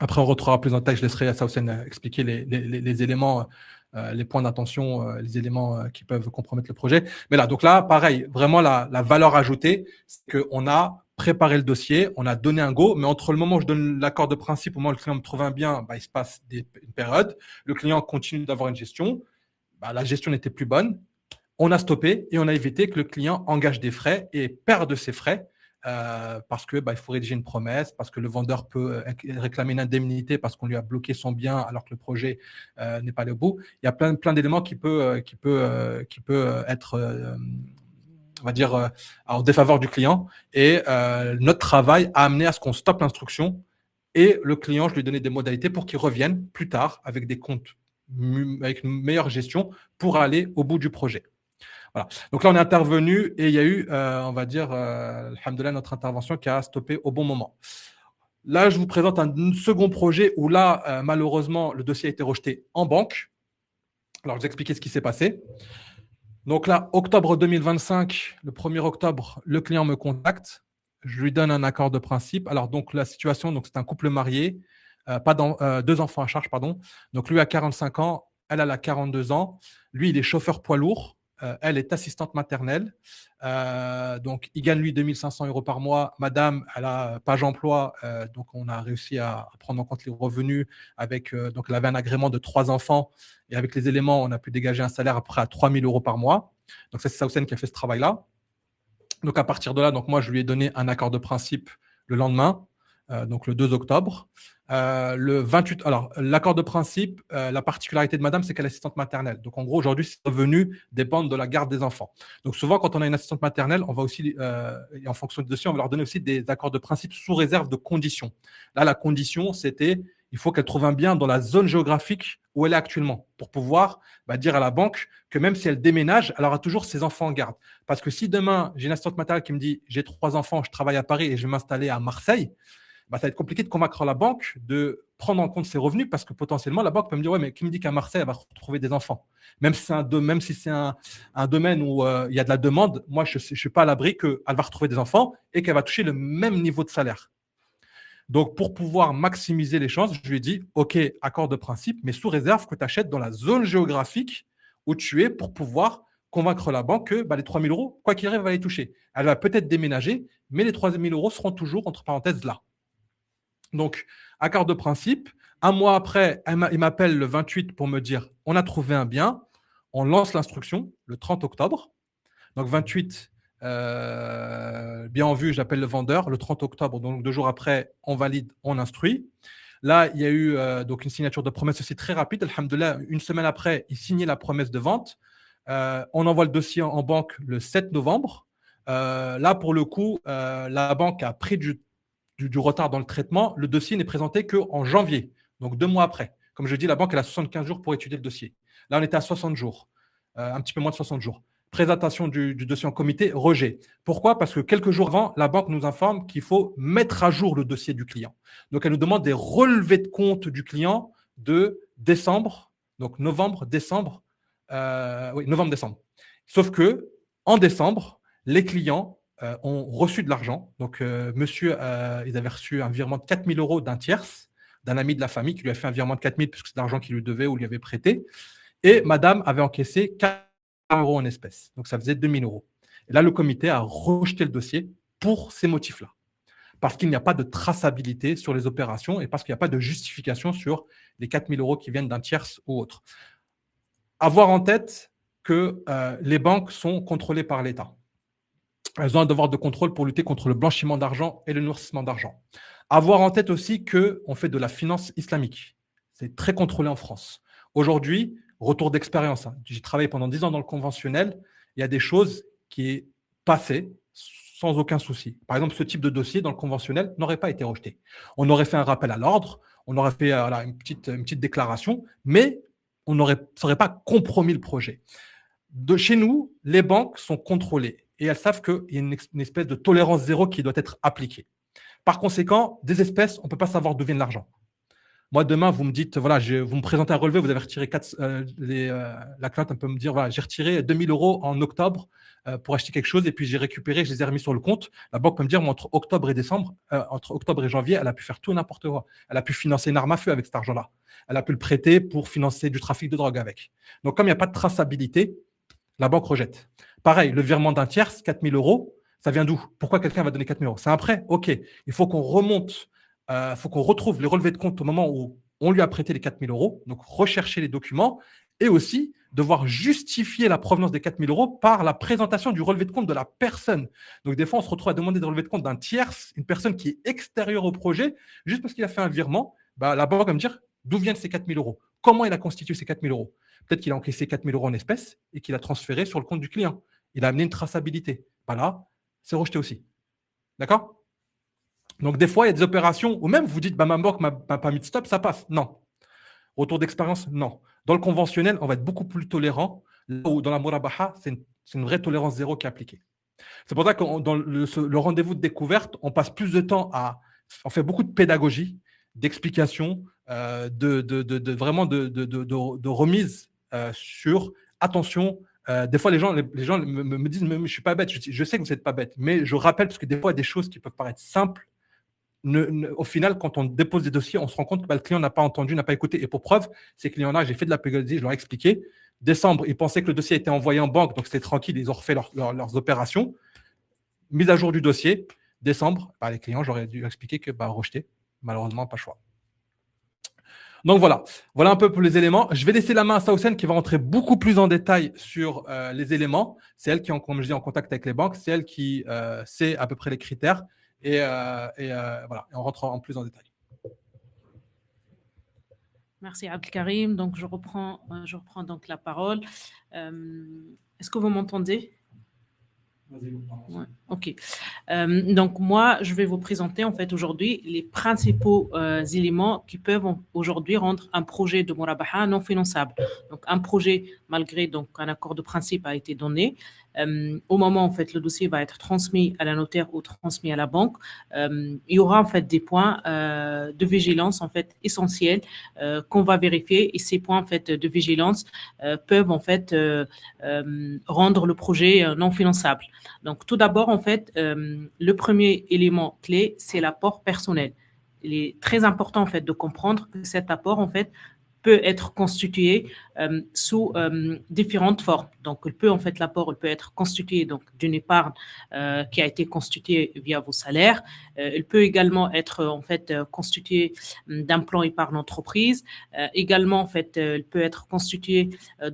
Après, on retrouvera plus en détail. Je laisserai à Saoussen expliquer les éléments, les points d'attention, les éléments qui peuvent compromettre le projet. Mais là, donc là, pareil, vraiment la valeur ajoutée, c'est qu'on a préparé le dossier, on a donné un go, mais entre le moment où je donne l'accord de principe, au moment où le client me trouve un bien, il se passe une période. Le client continue d'avoir une gestion. La gestion n'était plus bonne. On a stoppé et on a évité que le client engage des frais et perde ses frais. Parce que il faut rédiger une promesse, parce que le vendeur peut réclamer une indemnité parce qu'on lui a bloqué son bien alors que le projet n'est pas allé au bout. Il y a plein d'éléments qui peut être, on va dire, en défaveur du client. Et notre travail a amené à ce qu'on stoppe l'instruction et le client, je lui ai donné des modalités pour qu'il revienne plus tard avec des comptes, avec une meilleure gestion pour aller au bout du projet. Voilà. Donc là, on est intervenu et il y a eu, on va dire, alhamdoulilah, notre intervention qui a stoppé au bon moment. Là, je vous présente un second projet où là, malheureusement, le dossier a été rejeté en banque. Alors, je vais vous expliquer ce qui s'est passé. Donc là, octobre 2025, le 1er octobre, le client me contacte. Je lui donne un accord de principe. Alors, donc, la situation, donc, c'est un couple marié, 2 enfants à charge, pardon. Donc, lui a 45 ans, elle a 42 ans. Lui, il est chauffeur poids lourd. Elle est assistante maternelle. Donc, il gagne, lui, 2 500 € par mois. Madame, elle a page emploi. Donc, on a réussi à prendre en compte les revenus. Donc, elle avait un agrément de 3 enfants. Et avec les éléments, on a pu dégager un salaire à peu près à 3 000 € par mois. Donc, ça, c'est Saoussen qui a fait ce travail-là. Donc, à partir de là, donc, moi, je lui ai donné un accord de principe le lendemain, donc le 2 octobre. Le 28, alors l'accord de principe, la particularité de madame, c'est qu'elle est assistante maternelle. Donc en gros, aujourd'hui, ses revenus dépendent de la garde des enfants. Donc souvent, quand on a une assistante maternelle, on va aussi, et en fonction du dossier, on va leur donner aussi des accords de principe sous réserve de conditions. Là, la condition, c'était, il faut qu'elle trouve un bien dans la zone géographique où elle est actuellement pour pouvoir dire à la banque que même si elle déménage, elle aura toujours ses enfants en garde. Parce que si demain, j'ai une assistante maternelle qui me dit, j'ai 3 enfants, je travaille à Paris et je vais m'installer à Marseille, ça va être compliqué de convaincre la banque de prendre en compte ses revenus parce que potentiellement, la banque peut me dire, ouais, mais qui me dit qu'à Marseille, elle va retrouver des enfants? Même si c'est un domaine où il y a de la demande, moi, je ne suis pas à l'abri qu'elle va retrouver des enfants et qu'elle va toucher le même niveau de salaire. Donc, pour pouvoir maximiser les chances, je lui ai dit, OK, accord de principe, mais sous réserve que tu achètes dans la zone géographique où tu es pour pouvoir convaincre la banque que les 3 000 €, quoi qu'il arrive, elle va les toucher. Elle va peut-être déménager, mais les 3 000 € seront toujours, entre parenthèses, là. Donc, accord de principe. Un mois après, il m'appelle le 28 pour me dire on a trouvé un bien. on lance l'instruction le 30 octobre. Donc 28, bien en vue, j'appelle le vendeur. Le 30 octobre, donc 2 jours après, on valide, on instruit. Là, il y a eu donc une signature de promesse aussi très rapide. Alhamdoulilah, une semaine après, il signait la promesse de vente. On envoie le dossier en banque le 7 novembre. Là, pour le coup, la banque a pris du retard dans le traitement. Le dossier n'est présenté qu'en janvier, donc 2 mois après. Comme je dis, la banque elle a 75 jours pour étudier le dossier. Là, on était à 60 jours, un petit peu moins de 60 jours. Présentation du dossier en comité, rejet. Pourquoi? Parce que quelques jours avant, la banque nous informe qu'il faut mettre à jour le dossier du client. Donc, elle nous demande des relevés de compte du client de décembre, donc novembre, décembre, novembre-décembre. Sauf que en décembre, les clients ont reçu de l'argent. Donc, monsieur, ils avaient reçu un virement de 4 000 euros d'un tierce, d'un ami de la famille qui lui a fait un virement de 4 000 puisque c'est de l'argent qu'il lui devait ou lui avait prêté. Et madame avait encaissé 4 euros en espèces. Donc, ça faisait 2 000 euros. Et là, le comité a rejeté le dossier pour ces motifs-là. Parce qu'il n'y a pas de traçabilité sur les opérations et parce qu'il n'y a pas de justification sur les 4 000 euros qui viennent d'un tierce ou autre. Avoir en tête que les banques sont contrôlées par l'État. Elles ont un devoir de contrôle pour lutter contre le blanchiment d'argent et le noircissement d'argent. Avoir en tête aussi qu'on fait de la finance islamique. C'est très contrôlé en France. Aujourd'hui, retour d'expérience. J'ai travaillé pendant 10 ans dans le conventionnel. Il y a des choses qui sont pas faites sans aucun souci. Par exemple, ce type de dossier dans le conventionnel n'aurait pas été rejeté. On aurait fait un rappel à l'ordre, on aurait fait une petite déclaration, mais ça n'aurait pas compromis le projet. De chez nous, les banques sont contrôlées et elles savent qu'il y a une espèce de tolérance zéro qui doit être appliquée. Par conséquent, des espèces, on ne peut pas savoir d'où vient l'argent. Moi, demain, vous me dites, voilà, vous me présentez un relevé, vous avez retiré la cliente, elle peut me dire, voilà, j'ai retiré 2 000 euros en octobre pour acheter quelque chose et puis j'ai récupéré, je les ai remis sur le compte. La banque peut me dire, moi, entre octobre et janvier, elle a pu faire tout et n'importe quoi. Elle a pu financer une arme à feu avec cet argent-là. Elle a pu le prêter pour financer du trafic de drogue avec. Donc, comme il n'y a pas de traçabilité, la banque rejette. Pareil, le virement d'un tierce, 4 000 euros, ça vient d'où? Pourquoi quelqu'un va donner 4 000 euros? C'est un prêt? OK. Il faut qu'on remonte, faut qu'on retrouve les relevés de compte au moment où on lui a prêté les 4 000 euros, donc rechercher les documents et aussi devoir justifier la provenance des 4 000 euros par la présentation du relevé de compte de la personne. Donc, des fois, on se retrouve à demander des relevés de compte d'un tierce, une personne qui est extérieure au projet, juste parce qu'il a fait un virement. La banque va me dire d'où viennent ces 4 000 euros? Comment il a constitué ces 4 000 euros? Peut-être qu'il a encaissé 4 000 euros en espèces et qu'il a transféré sur le compte du client. Il a amené une traçabilité. Là, c'est rejeté aussi. D'accord? Donc, des fois, il y a des opérations où même vous dites, ma banque m'a pas mis de stop, ça passe. Non. Retour d'expérience, non. Dans le conventionnel, on va être beaucoup plus tolérant. Là où dans la murabaha, c'est une vraie tolérance zéro qui est appliquée. C'est pour ça que dans le rendez-vous de découverte, on passe plus de temps on fait beaucoup de pédagogie, d'explication, vraiment de remise sur attention. Des fois, les gens me disent, mais je ne suis pas bête. Je sais que vous n'êtes pas bête, mais je rappelle parce que des fois, il y a des choses qui peuvent paraître simples. Au final, quand on dépose des dossiers, on se rend compte que le client n'a pas entendu, n'a pas écouté. Et pour preuve, ces clients-là, j'ai fait de la pédagogie, je leur ai expliqué. Décembre, ils pensaient que le dossier était envoyé en banque, donc c'était tranquille, ils ont refait leurs opérations. Mise à jour du dossier, décembre, les clients, j'aurais dû expliquer que rejeté, malheureusement, pas choix. Donc voilà un peu pour les éléments. Je vais laisser la main à Saoussen qui va rentrer beaucoup plus en détail sur les éléments. C'est elle qui est, comme je dis, en contact avec les banques. C'est elle qui sait à peu près les critères. Et voilà, et on rentre en plus en détail. Merci Abdelkarim. Donc je reprends donc la parole. Est-ce que vous m'entendez? Ouais, ok. Donc moi, je vais vous présenter en fait aujourd'hui les principaux éléments qui peuvent aujourd'hui rendre un projet de murabaha non finançable. Donc un projet, malgré donc un accord de principe a été donné, au moment en fait le dossier va être transmis à la notaire ou transmis à la banque, il y aura en fait des points de vigilance en fait essentiels qu'on va vérifier et ces points en fait de vigilance peuvent en fait rendre le projet non finançable. Donc tout d'abord en fait le premier élément clé c'est l'apport personnel. Il est très important en fait de comprendre que cet apport en fait peut être constitué sous différentes formes. Donc, l'apport peut être constitué donc d'une épargne qui a été constituée via vos salaires. Il peut également être constitué d'un plan épargne entreprise. Également, il peut être constitué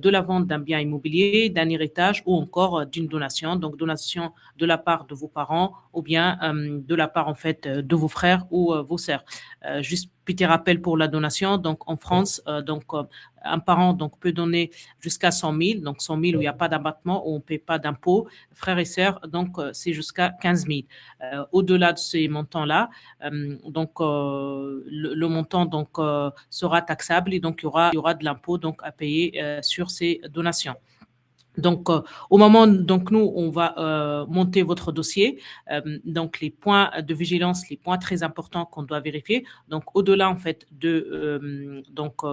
de la vente d'un bien immobilier, d'un héritage ou encore d'une donation. Donc, donation de la part de vos parents ou bien de la part de vos frères ou vos sœurs. Juste petit rappel pour la donation. Donc, en France, un parent peut donner jusqu'à 100 000. Donc, 100 000 où il n'y a pas d'abattement, où on ne paie pas d'impôt. Frères et sœurs, c'est jusqu'à 15 000. Au-delà de ces montants-là, le montant sera taxable et donc il y aura de l'impôt à payer sur ces donations. Donc, au moment, nous, on va monter votre dossier. Donc, les points de vigilance, les points très importants qu'on doit vérifier. Donc, au-delà, de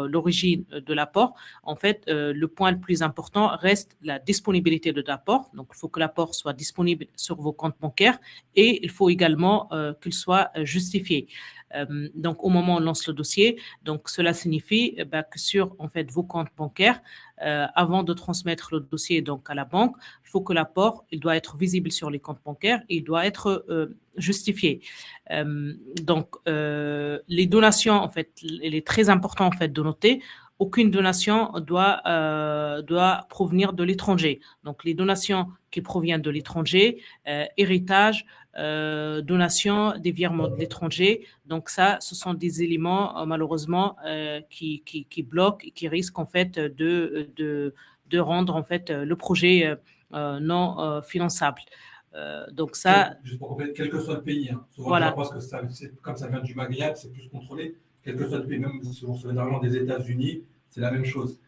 l'origine de l'apport, le point le plus important reste la disponibilité de l'apport. Donc, il faut que l'apport soit disponible sur vos comptes bancaires et il faut également qu'il soit justifié. Donc, au moment où on lance le dossier, donc cela signifie que sur vos comptes bancaires, avant de transmettre le dossier à la banque, il faut que l'apport il doit être visible sur les comptes bancaires et il doit être justifié. Les donations, il est très important de noter. Aucune donation doit provenir de l'étranger. Donc, les donations qui proviennent de l'étranger, héritage, donation, des virements de l'étranger. Donc, ce sont des éléments, malheureusement, qui bloquent et qui risquent, de rendre, le projet non finançable. Donc, ça. Juste pour compléter, quel que soit le pays, souvent, voilà. Je pense que comme ça vient du Maghreb, c'est plus contrôlé. Quel que soit le pays, même si on recevait de l'argent des États-Unis, c'est la même chose.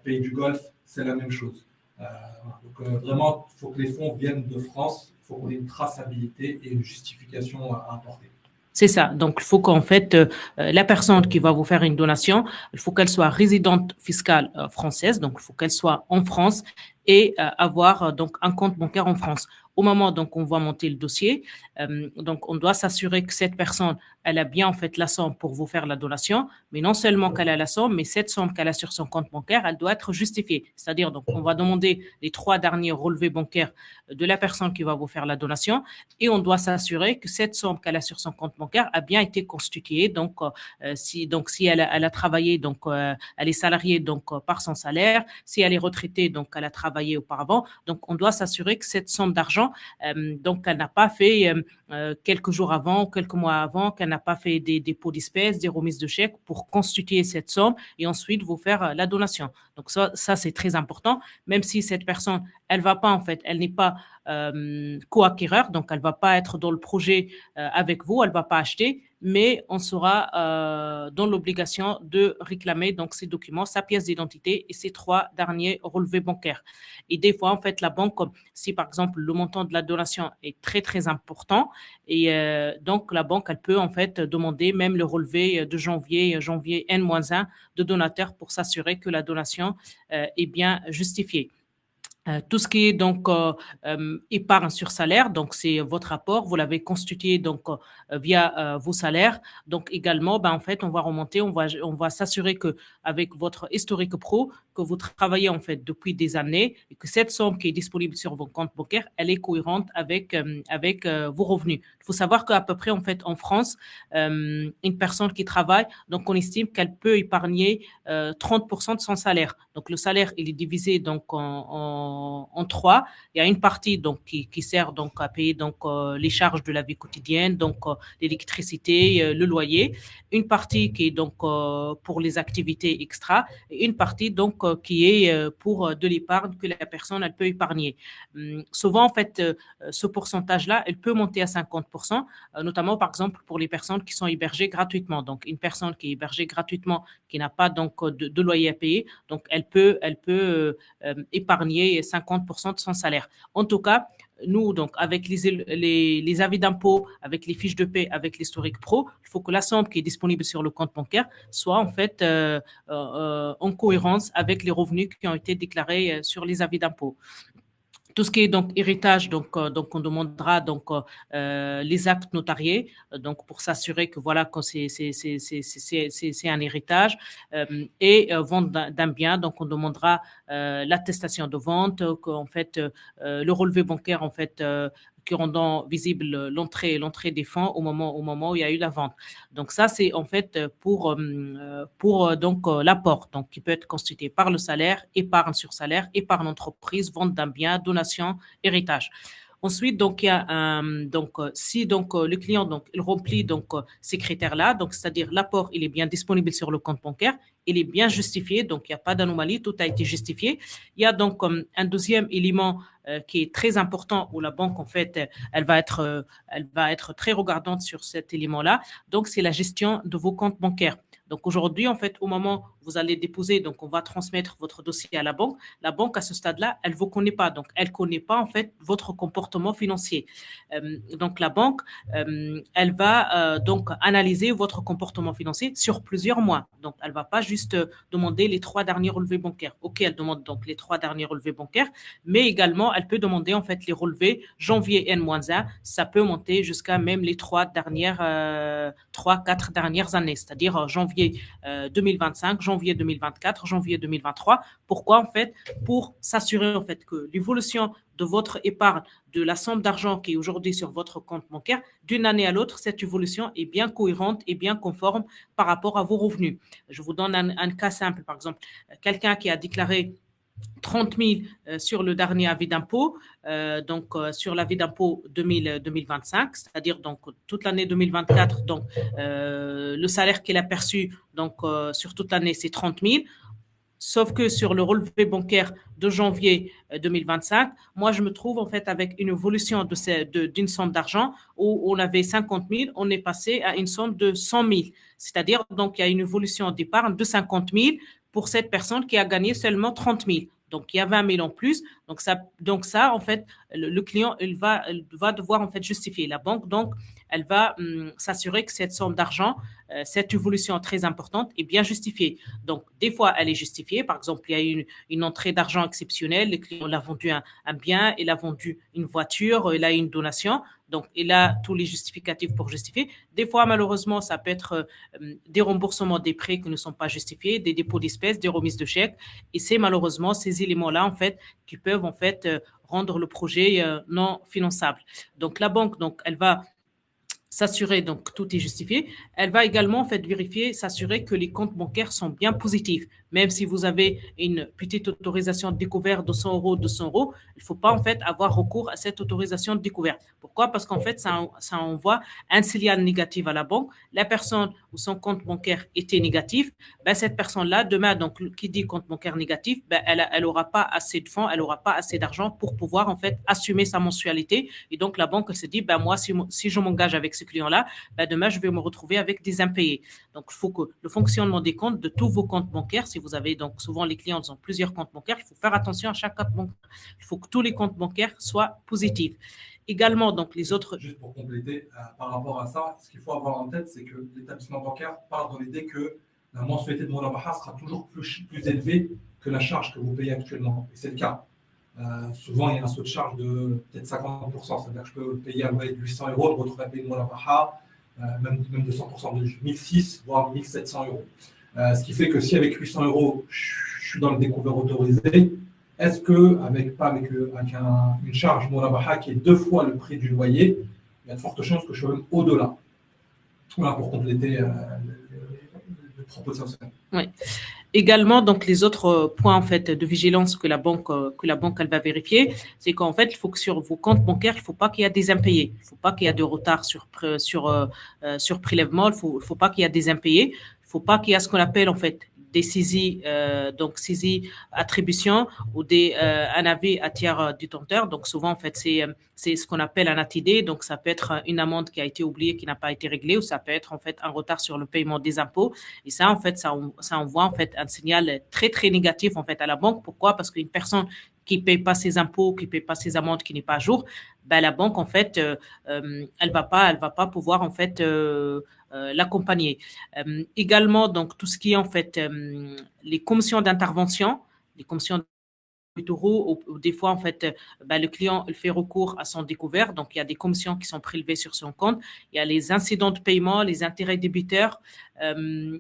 Pays du Golfe, c'est la même chose. Donc, vraiment, il faut que les fonds viennent de France. Il faut qu'on ait une traçabilité et une justification à apporter. C'est ça. Donc, il faut la personne qui va vous faire une donation, il faut qu'elle soit résidente fiscale française. Donc, il faut qu'elle soit en France et avoir un compte bancaire en France. Au moment on va monter le dossier, on doit s'assurer que cette personne elle a bien la somme pour vous faire la donation, mais non seulement qu'elle a la somme, mais cette somme qu'elle a sur son compte bancaire, elle doit être justifiée. C'est-à-dire on va demander les 3 derniers relevés bancaires de la personne qui va vous faire la donation et on doit s'assurer que cette somme qu'elle a sur son compte bancaire a bien été constituée. Donc si elle a travaillé, elle est salariée par son salaire, si elle est retraitée, elle a travaillé auparavant. Donc on doit s'assurer que cette somme d'argent, elle n'a pas fait quelques jours avant, quelques mois avant, qu'elle n'a pas fait des dépôts d'espèces, des remises de chèques pour constituer cette somme et ensuite vous faire la donation. Donc ça c'est très important, même si cette personne, elle va pas elle n'est pas co-acquéreur, donc elle va pas être dans le projet avec vous, elle va pas acheter, mais on sera dans l'obligation de réclamer ces documents, sa pièce d'identité et ses 3 derniers relevés bancaires. Et des fois, la banque, si par exemple le montant de la donation est très très important, et donc la banque, elle peut demander même le relevé de janvier N-1 de donateur pour s'assurer que la donation est bien justifiée. Tout ce qui est épargne sur salaire, donc c'est votre apport, vous l'avez constitué via vos salaires. Donc également, on va remonter, on va s'assurer que avec votre historique pro, que vous travaillez depuis des années et que cette somme qui est disponible sur vos comptes bancaires, elle est cohérente avec vos revenus. Il faut savoir qu'à peu près en France, une personne qui travaille, donc on estime qu'elle peut épargner 30% de son salaire. Donc le salaire, il est divisé en 3. Il y a une partie qui sert à payer les charges de la vie quotidienne, l'électricité, le loyer. Une partie qui est pour les activités extra et une partie qui est pour de l'épargne que la personne elle peut épargner. Souvent ce pourcentage-là, elle peut monter à 50%, notamment par exemple pour les personnes qui sont hébergées gratuitement. Donc une personne qui est hébergée gratuitement, qui n'a pas de loyer à payer, donc elle peut épargner 50% de son salaire. En tout cas, nous, avec les avis d'impôt, avec les fiches de paie, avec l'historique pro, il faut que la somme qui est disponible sur le compte bancaire soit en cohérence avec les revenus qui ont été déclarés sur les avis d'impôt. Tout ce qui est donc héritage, donc on demandera donc les actes notariés, donc pour s'assurer que voilà que c'est un héritage et vente d'un bien, donc on demandera l'attestation de vente, qu'en fait le relevé bancaire en fait qui rendant visible l'entrée des fonds au moment où il y a eu la vente. Donc ça c'est en fait pour donc l'apport, donc qui peut être constitué par le salaire, épargne sur salaire, épargne entreprise, vente d'un bien, donation, héritage. Ensuite, donc, il y a si donc le client donc il remplit donc ces critères-là, donc c'est-à-dire l'apport il est bien disponible sur le compte bancaire, il est bien justifié, donc il n'y a pas d'anomalie, tout a été justifié. Il y a donc un deuxième élément qui est très important où la banque en fait elle va être très regardante sur cet élément-là. Donc c'est la gestion de vos comptes bancaires. Donc aujourd'hui, en fait, au moment où vous allez déposer, donc on va transmettre votre dossier à la banque. La banque, à ce stade-là, elle ne vous connaît pas. Donc, elle ne connaît pas, en fait, votre comportement financier. Donc, la banque, elle va donc analyser votre comportement financier sur plusieurs mois. Donc, elle ne va pas juste demander les 3 derniers relevés bancaires. OK, elle demande donc les 3 derniers relevés bancaires, mais également, elle peut demander, en fait, les relevés janvier N-1. Ça peut monter jusqu'à même les 4 dernières années, c'est-à-dire janvier 2025, janvier 2024, janvier 2023. Pourquoi en fait? Pour s'assurer en fait que l'évolution de votre épargne, de la somme d'argent qui est aujourd'hui sur votre compte bancaire, d'une année à l'autre, cette évolution est bien cohérente et bien conforme par rapport à vos revenus. Je vous donne un cas simple, par exemple, quelqu'un qui a déclaré 30 000 sur le dernier avis d'impôt, sur l'avis d'impôt 2025, c'est-à-dire donc toute l'année 2024, donc le salaire qu'il a perçu donc sur toute l'année c'est 30 000. Sauf que sur le relevé bancaire de janvier 2025, moi, je me trouve en fait avec une évolution d'une somme d'argent où on avait 50 000, on est passé à une somme de 100 000. C'est-à-dire, donc, il y a une évolution d'épargne de 50 000 pour cette personne qui a gagné seulement 30 000. Donc, il y a 20 000 en plus. Donc ça en fait, le client, il va devoir en fait justifier. La banque, donc, elle va s'assurer que cette somme d'argent, cette évolution très importante est bien justifiée. Donc, des fois, elle est justifiée. Par exemple, il y a une entrée d'argent exceptionnelle. Le client a vendu un bien, il a vendu une voiture, il a eu une donation. Donc, il a tous les justificatifs pour justifier. Des fois, malheureusement, ça peut être des remboursements des prêts qui ne sont pas justifiés, des dépôts d'espèces, des remises de chèques. Et c'est malheureusement ces éléments-là, en fait, qui peuvent, en fait, rendre le projet non finançable. Donc, la banque, donc, elle va s'assurer donc tout est justifié. Elle va également en fait vérifier, s'assurer que les comptes bancaires sont bien positifs. Même si vous avez une petite autorisation de découvert de 100 euros, 200 euros, il ne faut pas en fait avoir recours à cette autorisation de découvert. Pourquoi? Parce qu'en fait, ça envoie un signal négatif à la banque. La personne où son compte bancaire était négatif, ben, cette personne-là, demain, donc, qui dit compte bancaire négatif, ben, elle n'aura pas assez de fonds, elle n'aura pas assez d'argent pour pouvoir en fait assumer sa mensualité. Et donc, la banque, elle se dit, ben, moi, si je m'engage avec ce client-là, ben, demain, je vais me retrouver avec des impayés. Donc, il faut que le fonctionnement des comptes, de tous vos comptes bancaires, si vous avez donc souvent les clients ont plusieurs comptes bancaires, il faut faire attention à chaque compte bancaire. Il faut que tous les comptes bancaires soient positifs. Également, donc les autres. Juste pour compléter, par rapport à ça, ce qu'il faut avoir en tête, c'est que l'établissement bancaire part dans l'idée que la mensualité de Murabaha sera toujours plus élevée que la charge que vous payez actuellement. Et c'est le cas. Souvent, il y a un saut de charge de peut-être 50%. C'est-à-dire que je peux payer un loyer de 800 euros, me retrouver à payer de Murabaha, même de 100%, de 1006, voire 1700 euros. Ce qui fait que si avec 800 euros, je suis dans le découvert autorisé, est-ce que, avec une charge Murabaha qui est 2 fois le prix du loyer, il y a de fortes chances que je sois même au-delà. Voilà, pour compléter le propos de ça. Oui. Également, donc les autres points en fait de vigilance que la banque elle va vérifier, c'est qu'en fait il faut que sur vos comptes bancaires, il ne faut pas qu'il y ait des impayés, il ne faut pas qu'il y ait de retard sur prélèvement, il faut pas qu'il y ait des impayés, il ne faut pas qu'il y ait ce qu'on appelle en fait des saisies, donc saisies attribution ou un avis à tiers détenteur. Donc souvent en fait c'est ce qu'on appelle un ATD. Donc ça peut être une amende qui a été oubliée, qui n'a pas été réglée, ou ça peut être en fait un retard sur le paiement des impôts. Et ça en fait ça envoie en fait un signal très très négatif en fait à la banque. Pourquoi? Parce qu'une personne qui paye pas ses impôts, qui paye pas ses amendes, qui n'est pas à jour, ben la banque en fait elle va pas pouvoir en fait l'accompagner. Également donc tout ce qui est en fait les commissions d'intervention, les commissions ou des fois, en fait, le client fait recours à son découvert. Donc, il y a des commissions qui sont prélevées sur son compte. Il y a les incidents de paiement, les intérêts débiteurs.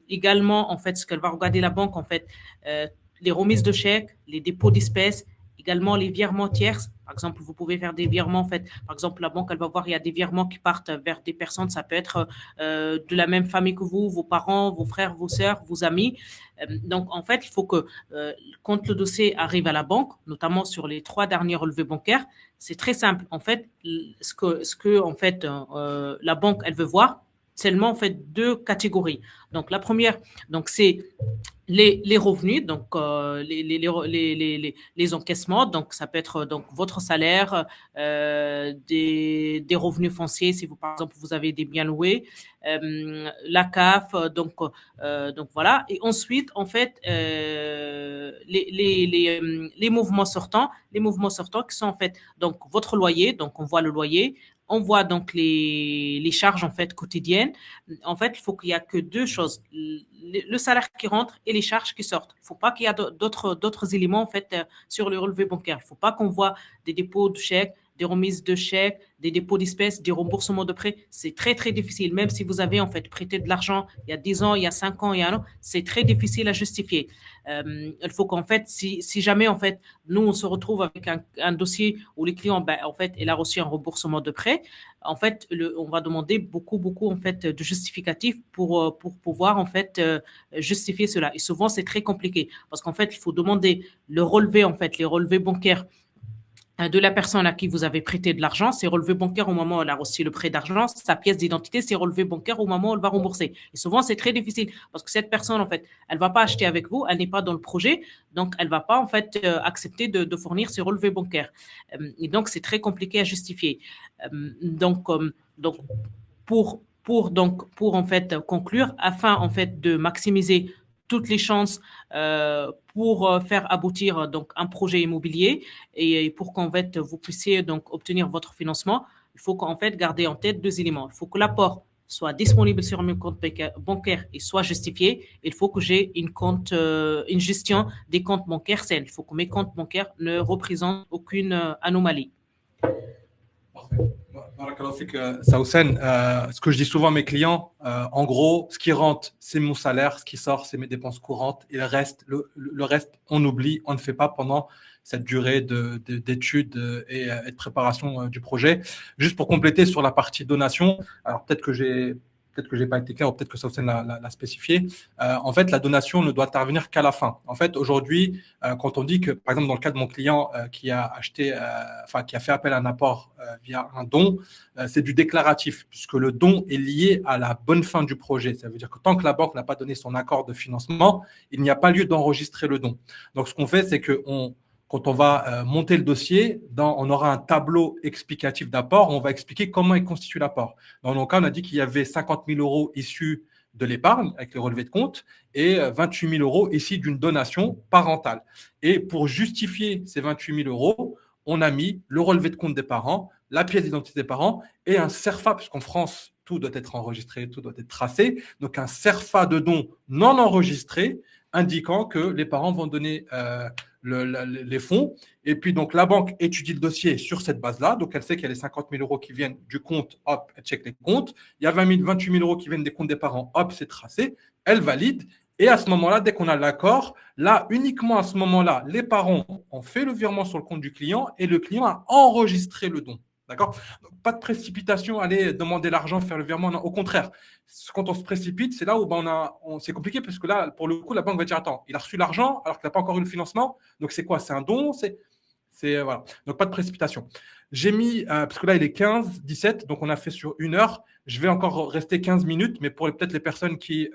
Également, en fait, ce qu'elle va regarder la banque, en fait, les remises de chèques, les dépôts d'espèces, également les virements tierces. Par exemple, vous pouvez faire des virements. En fait, par exemple, la banque, elle va voir, il y a des virements qui partent vers des personnes. Ça peut être de la même famille que vous, vos parents, vos frères, vos sœurs, vos amis. Donc, en fait, il faut que quand le dossier arrive à la banque, notamment sur les 3 derniers relevés bancaires, c'est très simple. En fait, en fait, la banque, elle veut voir, seulement en fait 2 catégories. Donc, la première, donc c'est les revenus, donc les encaissements, donc ça peut être donc votre salaire, des revenus fonciers si vous par exemple vous avez des biens loués, la CAF, donc voilà. Et ensuite en fait les mouvements sortants qui sont en fait donc votre loyer, donc on voit le loyer, on voit donc les charges en fait quotidiennes. En fait, il faut qu'il y a que 2 choses, le salaire qui rentre et les charges qui sortent. Il ne faut pas qu'il y ait d'autres éléments en fait sur le relevé bancaire. Il ne faut pas qu'on voit des dépôts de chèques, des remises de chèques, des dépôts d'espèces, des remboursements de prêts. C'est très, très difficile. Même si vous avez en fait prêté de l'argent il y a 10 ans, il y a 5 ans, il y a un an, c'est très difficile à justifier. Il faut qu'en fait, si jamais en fait, nous, on se retrouve avec un dossier où les clients, en fait, il a reçu un remboursement de prêt, en fait, on va demander beaucoup en fait de justificatifs pour pouvoir en fait justifier cela. Et souvent, c'est très compliqué parce qu'en fait, il faut demander le relevé, en fait, les relevés bancaires de la personne à qui vous avez prêté de l'argent, c'est relevé bancaire au moment où elle a reçu le prêt d'argent, sa pièce d'identité, c'est relevé bancaire au moment où elle va rembourser. Et souvent, c'est très difficile parce que cette personne, en fait, elle va pas acheter avec vous, elle n'est pas dans le projet, donc elle va pas, en fait, accepter de fournir ses relevés bancaires. Et donc, c'est très compliqué à justifier. Donc, pour en fait conclure, afin en fait de maximiser toutes les chances pour faire aboutir donc un projet immobilier et pour qu'en fait vous puissiez donc obtenir votre financement, il faut qu'en fait garder en tête 2 éléments. Il faut que l'apport soit disponible sur mon compte bancaire et soit justifié. Il faut que j'ai une gestion des comptes bancaires saine. Il faut que mes comptes bancaires ne représentent aucune anomalie. Parfait. Barakallahu fik, Saoussen. Ce que je dis souvent à mes clients, en gros, ce qui rentre, c'est mon salaire, ce qui sort, c'est mes dépenses courantes, et le reste, on oublie, on ne fait pas pendant cette durée d'études et de préparation du projet. Juste pour compléter sur la partie donation, alors peut-être que j'ai pas été clair, ou peut-être que Saoussen l'a spécifié. En fait, la donation ne doit intervenir qu'à la fin. En fait, aujourd'hui, quand on dit que, par exemple, dans le cas de mon client qui a acheté, qui a fait appel à un apport via un don, c'est du déclaratif, puisque le don est lié à la bonne fin du projet. Ça veut dire que tant que la banque n'a pas donné son accord de financement, il n'y a pas lieu d'enregistrer le don. Donc, ce qu'on fait, c'est que quand on va monter le dossier, on aura un tableau explicatif d'apport. On va expliquer comment est constitué l'apport. Dans mon cas, on a dit qu'il y avait 50 000 euros issus de l'épargne avec le relevé de compte et 28 000 euros issus d'une donation parentale. Et pour justifier ces 28 000 euros, on a mis le relevé de compte des parents, la pièce d'identité des parents et un CERFA, puisqu'en France, tout doit être enregistré, tout doit être tracé. Donc, un CERFA de don non enregistré indiquant que les parents vont donner les fonds. Et puis, donc, la banque étudie le dossier sur cette base-là. Donc, elle sait qu'il y a les 50 000 euros qui viennent du compte. Hop, elle check les comptes. Il y a 28 000 euros qui viennent des comptes des parents. Hop, c'est tracé. Elle valide. Et à ce moment-là, dès qu'on a l'accord, là, uniquement à ce moment-là, les parents ont fait le virement sur le compte du client et le client a enregistré le don. D'accord? Pas de précipitation, aller demander l'argent, faire le virement. Non, au contraire, quand on se précipite, c'est là où c'est compliqué parce que là, pour le coup, la banque va dire attends, il a reçu l'argent alors qu'il n'a pas encore eu le financement. Donc, c'est quoi? C'est un don? Voilà. Donc, pas de précipitation. J'ai mis, parce que là, il est 15-17, donc on a fait sur 1 heure. Je vais encore rester 15 minutes, mais pour peut-être les personnes qui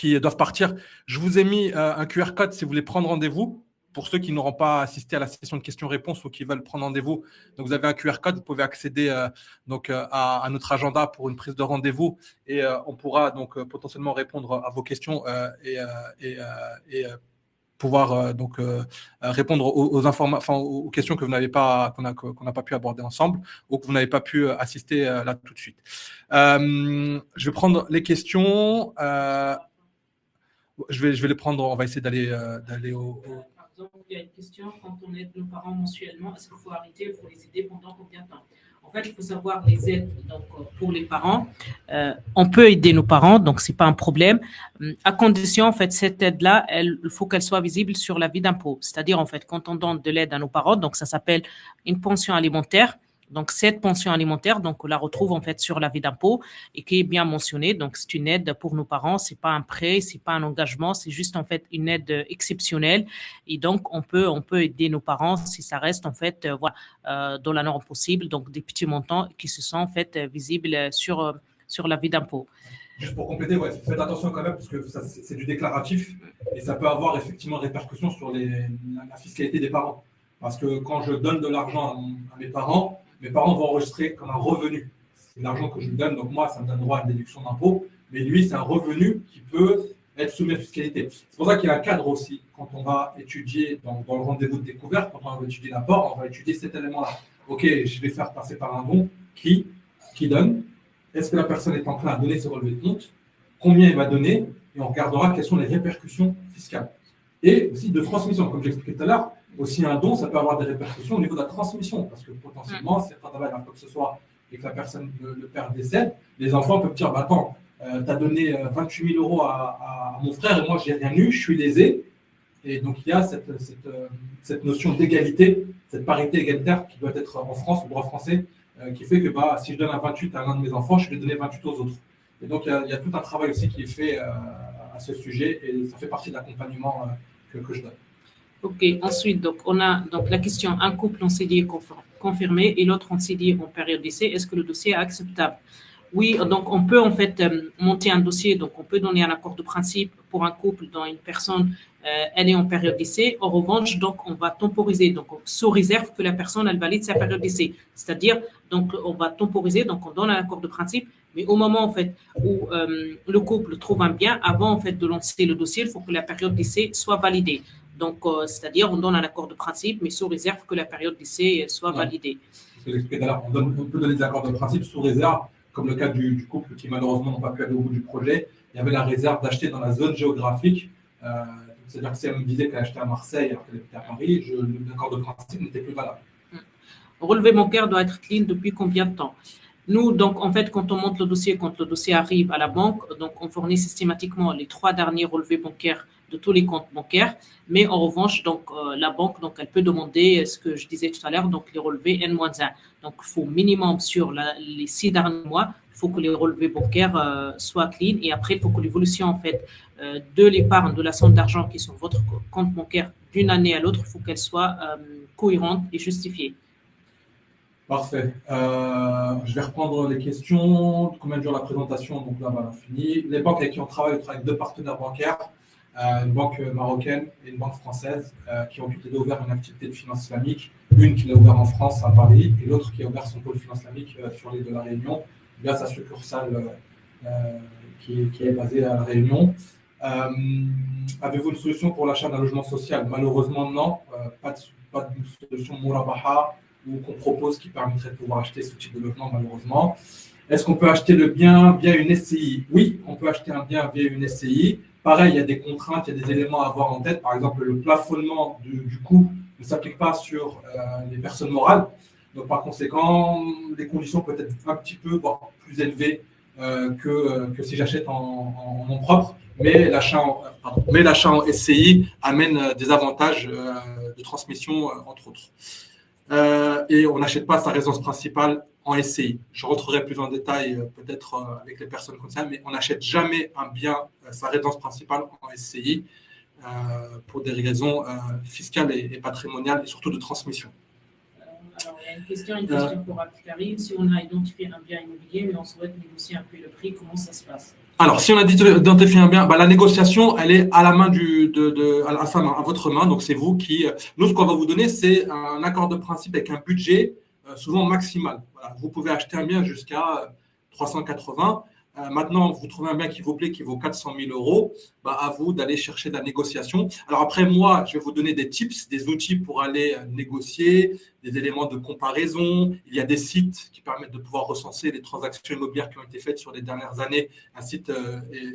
doivent partir, je vous ai mis un QR code si vous voulez prendre rendez-vous. Pour ceux qui n'auront pas assisté à la session de questions-réponses ou qui veulent prendre rendez-vous, donc vous avez un QR code, vous pouvez accéder à notre agenda pour une prise de rendez-vous et on pourra donc potentiellement répondre à vos questions et pouvoir répondre aux questions que vous n'avez pas, qu'on n'a pas pu aborder ensemble ou que vous n'avez pas pu assister là tout de suite. Je vais prendre les questions. Je vais les prendre. On va essayer d'aller au il y a une question, quand on aide nos parents mensuellement, est-ce qu'il faut arrêter, il faut les aider pendant combien de temps? En fait, il faut savoir les aides donc, pour les parents. On peut aider nos parents, donc ce n'est pas un problème, à condition, en fait, cette aide-là, il faut qu'elle soit visible sur l'avis d'impôt. C'est-à-dire, en fait, quand on donne de l'aide à nos parents, donc ça s'appelle une pension alimentaire. Donc, cette pension alimentaire, donc, on la retrouve en fait sur l'avis d'impôt et qui est bien mentionnée. Donc, c'est une aide pour nos parents. C'est pas un prêt, c'est pas un engagement, c'est juste en fait une aide exceptionnelle. Et donc, on peut aider nos parents si ça reste en fait, voilà, dans la norme possible. Donc, des petits montants qui se sont en fait visibles sur l'avis d'impôt. Juste pour compléter, ouais, faites attention quand même parce que c'est du déclaratif et ça peut avoir effectivement répercussions sur la fiscalité des parents. Parce que quand je donne de l'argent à mes parents vont enregistrer comme un revenu. C'est l'argent que je lui donne, donc moi, ça me donne droit à une déduction d'impôt, mais lui, c'est un revenu qui peut être soumis à fiscalité. C'est pour ça qu'il y a un cadre aussi quand on va étudier dans le rendez-vous de découverte, quand on va étudier l'apport, on va étudier cet élément-là. Ok, je vais faire passer par un don qui donne. Est-ce que la personne est enclin à donner ses relevés de compte? Combien il va donner? Et on regardera quelles sont les répercussions fiscales. Et aussi de transmission, comme j'expliquais tout à l'heure, aussi un don, ça peut avoir des répercussions au niveau de la transmission, parce que potentiellement, si un travail quoi que ce soit et que la personne, le père décède, les enfants peuvent dire, bah, attends, tu as donné 28 000 euros à mon frère et moi, je n'ai rien eu, je suis lésé. Et donc, il y a cette notion d'égalité, cette parité égalitaire qui doit être en France, au droit français, qui fait que bah, si je donne un 28 à l'un de mes enfants, je vais donner 28 aux autres. Et donc, il y a tout un travail aussi qui est fait à ce sujet et ça fait partie de l'accompagnement que je donne. Ok, ensuite, donc, on a donc, la question, un couple en CDI confirmé et l'autre en CDI en période d'essai, est-ce que le dossier est acceptable? Oui, donc on peut en fait monter un dossier, donc on peut donner un accord de principe pour un couple dont une personne elle est en période d'essai. En revanche, donc on va temporiser, donc sous réserve que la personne elle valide sa période d'essai. C'est-à-dire, donc on va temporiser, donc on donne un accord de principe, mais au moment en fait où le couple trouve un bien, avant en fait de lancer le dossier, il faut que la période d'essai soit validée. Donc, c'est-à-dire, on donne un accord de principe, mais sous réserve que la période d'essai soit validée. Je l'expliquais tout à l'heure, on peut donner des accords de principe sous réserve, comme le cas du couple qui malheureusement n'ont pas pu aller au bout du projet. Il y avait la réserve d'acheter dans la zone géographique. C'est-à-dire que si elle me disait qu'elle achetait à Marseille alors qu'elle était à Paris, l'accord de principe n'était plus valable. Relevé bancaire doit être clean depuis combien de temps? Nous, donc, en fait, quand on monte le dossier, quand le dossier arrive à la banque, donc, on fournit systématiquement les 3 derniers relevés bancaires de tous les comptes bancaires. Mais en revanche, donc, la banque, donc, elle peut demander ce que je disais tout à l'heure, donc, les relevés N-1. Donc, il faut minimum sur les 6 derniers mois, il faut que les relevés bancaires soient clean. Et après, il faut que l'évolution, en fait, de l'épargne, de la somme d'argent qui est sur votre compte bancaire d'une année à l'autre, il faut qu'elle soit cohérente et justifiée. Parfait. Je vais reprendre les questions. Combien dure la présentation? Donc là, voilà, fini. Les banques avec qui on travaille avec 2 partenaires bancaires, une banque marocaine et une banque française, qui ont toutes les deux ouvert une activité de finance islamique. Une qui l'a ouvert en France, à Paris, et l'autre qui a ouvert son pôle finance islamique sur l'île de la Réunion, via sa succursale qui est basée à la Réunion. Avez-vous une solution pour l'achat d'un logement social? Malheureusement, non. Pas de solution Mourabaha ou qu'on propose qui permettrait de pouvoir acheter ce type de logement, malheureusement. Est-ce qu'on peut acheter le bien via une SCI? Oui, on peut acheter un bien via une SCI. Pareil, il y a des contraintes, il y a des éléments à avoir en tête. Par exemple, le plafonnement du coût ne s'applique pas sur les personnes morales. Donc, par conséquent, les conditions peuvent être un petit peu, voire plus élevées que si j'achète en nom propre. Mais l'achat en SCI amène des avantages de transmission, entre autres. Et on n'achète pas sa résidence principale en SCI. Je rentrerai plus en détail peut-être avec les personnes concernées, mais on n'achète jamais un bien, sa résidence principale en SCI pour des raisons fiscales et patrimoniales et surtout de transmission. Alors, il y a une question pour Abdelkarim. Si on a identifié un bien immobilier, mais on souhaite négocier un peu le prix, comment ça se passe? Alors, si on a identifié un bien, la négociation, elle est à la main à votre main. Donc, c'est vous qui. Nous, ce qu'on va vous donner, c'est un accord de principe avec un budget souvent maximal. Voilà. Vous pouvez acheter un bien jusqu'à 380. Maintenant, vous trouvez un bien qui vous plaît, qui vaut 400 000 euros, à vous d'aller chercher de la négociation. Alors après, moi, je vais vous donner des tips, des outils pour aller négocier, des éléments de comparaison. Il y a des sites qui permettent de pouvoir recenser les transactions immobilières qui ont été faites sur les dernières années. Un site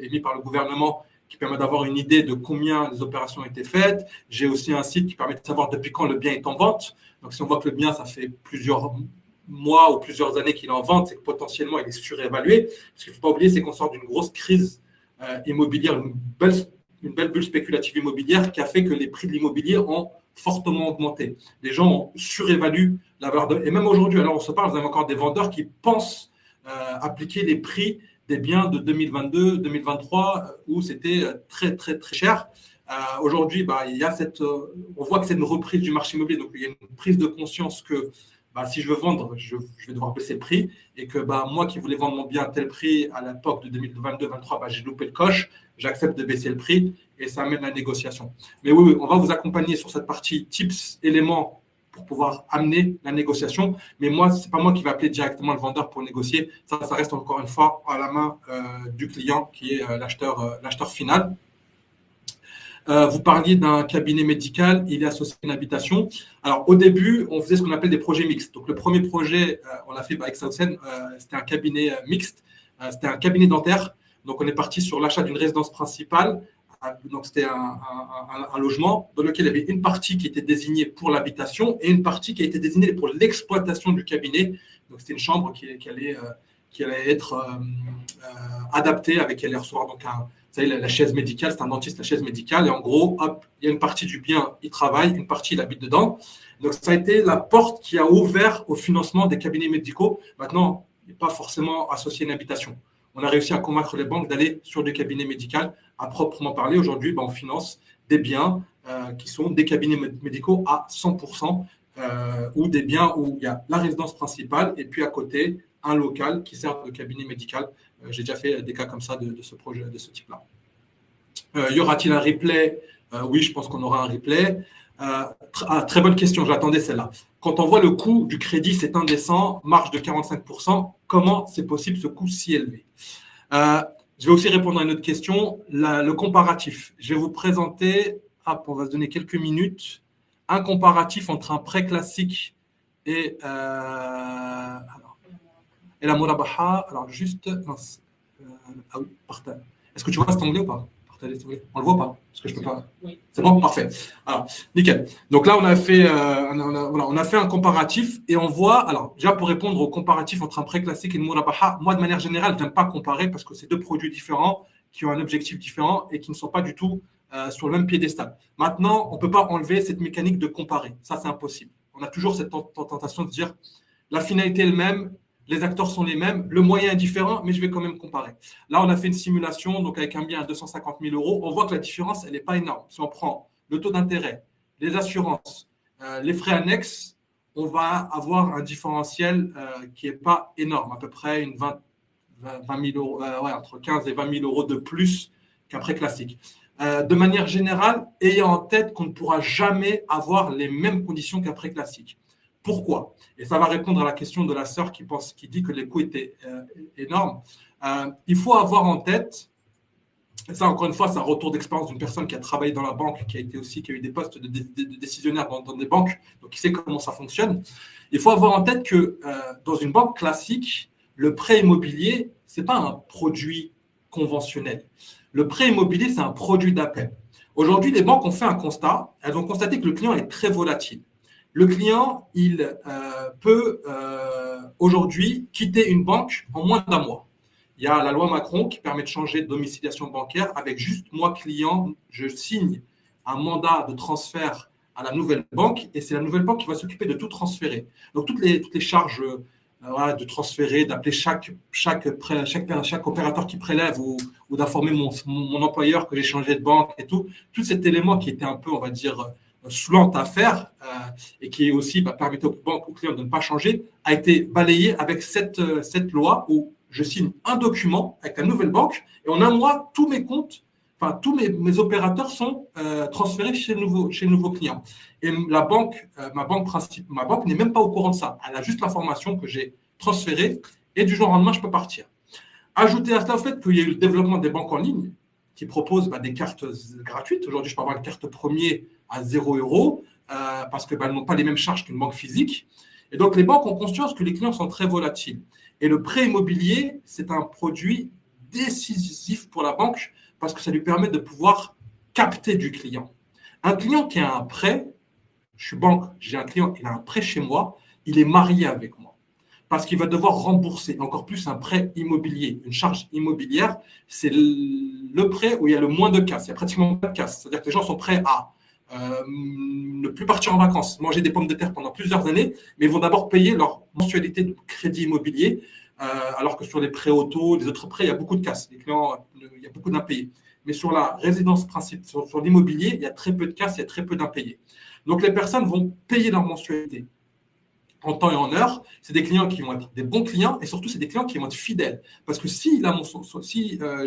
émis par le gouvernement qui permet d'avoir une idée de combien les opérations ont été faites. J'ai aussi un site qui permet de savoir depuis quand le bien est en vente. Donc, si on voit que le bien, ça fait plusieurs mois ou plusieurs années qu'il est en vente, c'est que potentiellement, il est surévalué. Ce qu'il ne faut pas oublier, c'est qu'on sort d'une grosse crise immobilière, une belle bulle spéculative immobilière qui a fait que les prix de l'immobilier ont fortement augmenté. Les gens ont surévalué la valeur de... Et même aujourd'hui, alors on se parle, vous avez encore des vendeurs qui pensent appliquer les prix des biens de 2022, 2023, où c'était très, très, très cher. Aujourd'hui, il y a on voit que c'est une reprise du marché immobilier. Donc, il y a une prise de conscience que si je veux vendre, je vais devoir baisser le prix. Et que moi qui voulais vendre mon bien à tel prix à l'époque de 2022-2023, j'ai loupé le coche. J'accepte de baisser le prix et ça amène la négociation. Mais oui, on va vous accompagner sur cette partie tips, éléments pour pouvoir amener la négociation. Mais moi, ce n'est pas moi qui vais appeler directement le vendeur pour négocier. Ça reste encore une fois à la main du client qui est l'acheteur final. Vous parliez d'un cabinet médical, il est associé à une habitation. Alors, au début, on faisait ce qu'on appelle des projets mixtes. Donc, le premier projet, on l'a fait avec Sausen, c'était un cabinet mixte, c'était un cabinet dentaire. Donc, on est parti sur l'achat d'une résidence principale. Donc, c'était un logement dans lequel il y avait une partie qui était désignée pour l'habitation et une partie qui a été désignée pour l'exploitation du cabinet. Donc, c'était une chambre qui allait être adaptée, avec qui allait recevoir donc vous savez, la chaise médicale, c'est un dentiste, la chaise médicale. Et en gros, hop, il y a une partie du bien, il travaille, une partie, il habite dedans. Donc, ça a été la porte qui a ouvert au financement des cabinets médicaux. Maintenant, il n'est pas forcément associé à une habitation. On a réussi à convaincre les banques d'aller sur des cabinets médicaux à proprement parler. Aujourd'hui, on finance des biens qui sont des cabinets médicaux à 100%, ou des biens où il y a la résidence principale et puis à côté, un local qui sert de cabinet médical. J'ai déjà fait des cas comme ça de ce projet, de ce type-là. Y aura-t-il un replay? Oui, je pense qu'on aura un replay. Très bonne question, j'attendais celle-là. Quand on voit le coût du crédit, c'est indécent, marge de 45%, comment c'est possible ce coût si élevé? Je vais aussi répondre à une autre question, le comparatif. Je vais vous présenter, on va se donner quelques minutes, un comparatif entre un prêt classique et la Murabaha. Alors, juste. Ah oui, partage. Est-ce que tu vois cet onglet ou pas? Partager cet onglet. On le voit pas? Parce que je peux pas. Oui. C'est bon? Parfait. Alors, nickel. Donc là, on a fait un comparatif et on voit. Alors, déjà, pour répondre au comparatif entre un prêt classique et une Murabaha, moi, de manière générale, je n'aime pas comparer parce que c'est deux produits différents qui ont un objectif différent et qui ne sont pas du tout sur le même piédestal. Maintenant, on ne peut pas enlever cette mécanique de comparer. Ça, c'est impossible. On a toujours cette tentation de se dire la finalité est la même, les acteurs sont les mêmes, le moyen est différent, mais je vais quand même comparer. Là, on a fait une simulation donc avec un bien à 250 000 €. On voit que la différence, elle n'est pas énorme. Si on prend le taux d'intérêt, les assurances, les frais annexes, on va avoir un différentiel qui n'est pas énorme, à peu près 20 000 €, entre 15 et 20 000 € de plus qu'un prêt classique. De manière générale, ayez en tête qu'on ne pourra jamais avoir les mêmes conditions qu'un prêt classique. Pourquoi? Et ça va répondre à la question de la sœur qui dit que les coûts étaient énormes. Il faut avoir en tête, et ça encore une fois, c'est un retour d'expérience d'une personne qui a travaillé dans la banque, qui a eu des postes de décisionnaire dans des banques, donc qui sait comment ça fonctionne. Il faut avoir en tête que dans une banque classique, le prêt immobilier, ce n'est pas un produit conventionnel. Le prêt immobilier, c'est un produit d'appel. Aujourd'hui, les banques ont fait un constat. Elles ont constaté que le client est très volatile. Le client, il peut aujourd'hui quitter une banque en moins d'1 mois. Il y a la loi Macron qui permet de changer de domiciliation bancaire. Avec juste moi, client, je signe un mandat de transfert à la nouvelle banque et c'est la nouvelle banque qui va s'occuper de tout transférer. Donc, toutes les charges de transférer, d'appeler chaque opérateur qui prélève ou d'informer mon employeur que j'ai changé de banque et tout cet élément qui était un peu, on va dire, saoulante à faire et qui aussi permettait aux clients de ne pas changer, a été balayé avec cette loi où je signe un document avec la nouvelle banque et en 1 mois, tous mes comptes, tous mes opérateurs sont transférés chez le nouveau client. Et ma banque n'est même pas au courant de ça. Elle a juste l'information que j'ai transférée et du jour au lendemain, je peux partir. Ajoutez à cela le fait qu'il y a eu le développement des banques en ligne qui proposent des cartes gratuites. Aujourd'hui, je peux avoir une carte premier à 0 € parce qu'elles n'ont pas les mêmes charges qu'une banque physique. Et donc, les banques ont conscience que les clients sont très volatiles. Et le prêt immobilier, c'est un produit décisif pour la banque parce que ça lui permet de pouvoir capter du client. Un client qui a un prêt, je suis banque, j'ai un client qui a un prêt chez moi, il est marié avec moi. Parce qu'il va devoir rembourser, encore plus un prêt immobilier, une charge immobilière, c'est le prêt où il y a le moins de casse. Il n'y a pratiquement pas de casse. C'est-à-dire que les gens sont prêts à ne plus partir en vacances, manger des pommes de terre pendant plusieurs années, mais ils vont d'abord payer leur mensualité de crédit immobilier, alors que sur les prêts auto, les autres prêts, il y a beaucoup de casse. Les clients, il y a beaucoup d'impayés. Mais sur la résidence principale, sur l'immobilier, il y a très peu de casse, il y a très peu d'impayés. Donc les personnes vont payer leur mensualité en temps et en heure. C'est des clients qui vont être des bons clients et surtout, c'est des clients qui vont être fidèles. Parce que si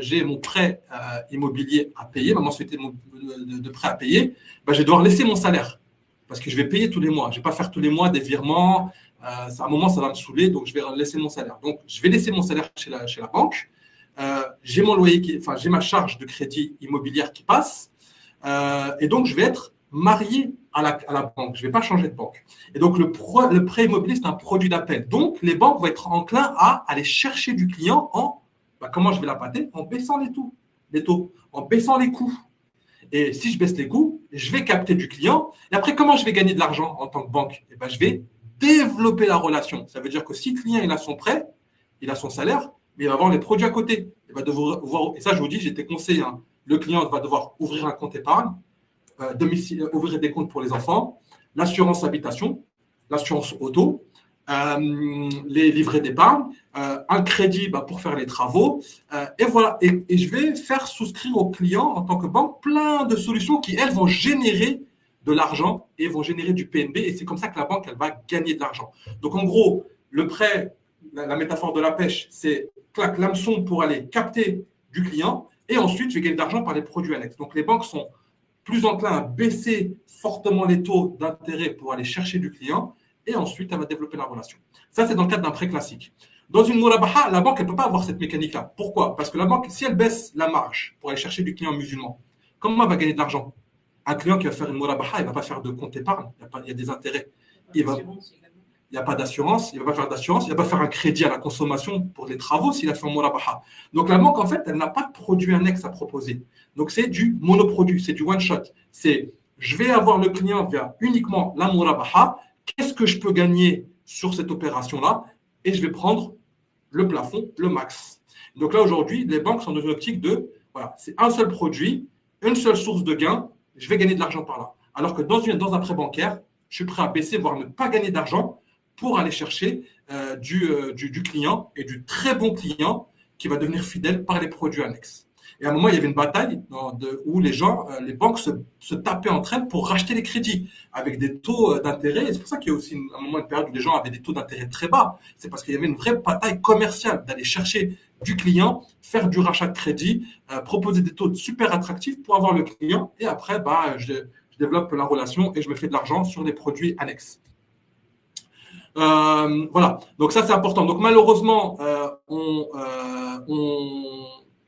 j'ai mon prêt immobilier à payer, ma mensualité de prêt à payer, ben, je vais devoir laisser mon salaire parce que je vais payer tous les mois. Je ne vais pas faire tous les mois des virements. À un moment, ça va me saouler, donc je vais laisser mon salaire. Donc, je vais laisser mon salaire chez la banque. J'ai mon loyer, j'ai ma charge de crédit immobilière qui passe. Et donc, je vais être marié à la banque. Je ne vais pas changer de banque. Et donc, le prêt immobilier, c'est un produit d'appel. Donc, les banques vont être enclins à aller chercher du client comment je vais l'appâter? En baissant les taux, en baissant les coûts. Et si je baisse les coûts, je vais capter du client. Et après, comment je vais gagner de l'argent en tant que banque? Eh ben, je vais développer la relation. Ça veut dire que si le client il a son prêt, il a son salaire, mais il va avoir les produits à côté. Il va devoir et ça, je vous dis, j'étais conseillé. Hein. Le client va devoir ouvrir un compte épargne, ouvrir des comptes pour les enfants, l'assurance habitation, l'assurance auto, les livrets d'épargne, un crédit pour faire les travaux. Et voilà. Et je vais faire souscrire aux clients en tant que banque plein de solutions qui, elles, vont générer de l'argent et vont générer du PNB. Et c'est comme ça que la banque, elle va gagner de l'argent. Donc, en gros, le prêt, la métaphore de la pêche, c'est clac, l'hameçon pour aller capter du client. Et ensuite, je vais gagner de l'argent par les produits annexes. Donc, les banques sont plus enclin à baisser fortement les taux d'intérêt pour aller chercher du client et ensuite, elle va développer la relation. Ça, c'est dans le cadre d'un prêt classique. Dans une murabaha, la banque, elle ne peut pas avoir cette mécanique-là. Pourquoi? Parce que la banque, si elle baisse la marge pour aller chercher du client musulman, comment elle va gagner de l'argent? Un client qui va faire une murabaha, il ne va pas faire de compte épargne, il y a des intérêts. Il n'y a pas d'assurance, il ne va pas faire d'assurance, il ne va pas faire un crédit à la consommation pour les travaux s'il a fait un murabaha. Donc la banque, en fait, elle n'a pas de produit annexe à proposer. Donc c'est du monoproduit, c'est du one-shot. C'est je vais avoir le client via uniquement la murabaha, qu'est-ce que je peux gagner sur cette opération-là? Et je vais prendre le plafond, le max. Donc là, aujourd'hui, les banques sont dans une optique de, voilà, c'est un seul produit, une seule source de gain, je vais gagner de l'argent par là. Alors que dans un prêt bancaire, je suis prêt à baisser, voire ne pas gagner d'argent pour aller chercher du client et du très bon client qui va devenir fidèle par les produits annexes. Et à un moment, il y avait une bataille où les banques se tapaient entre elles pour racheter les crédits avec des taux d'intérêt. Et c'est pour ça qu'il y a aussi un moment, une période où les gens avaient des taux d'intérêt très bas. C'est parce qu'il y avait une vraie bataille commerciale d'aller chercher du client, faire du rachat de crédit, proposer des taux super attractifs pour avoir le client. Et après, je développe la relation et je me fais de l'argent sur des produits annexes. Voilà, donc ça c'est important. Donc malheureusement,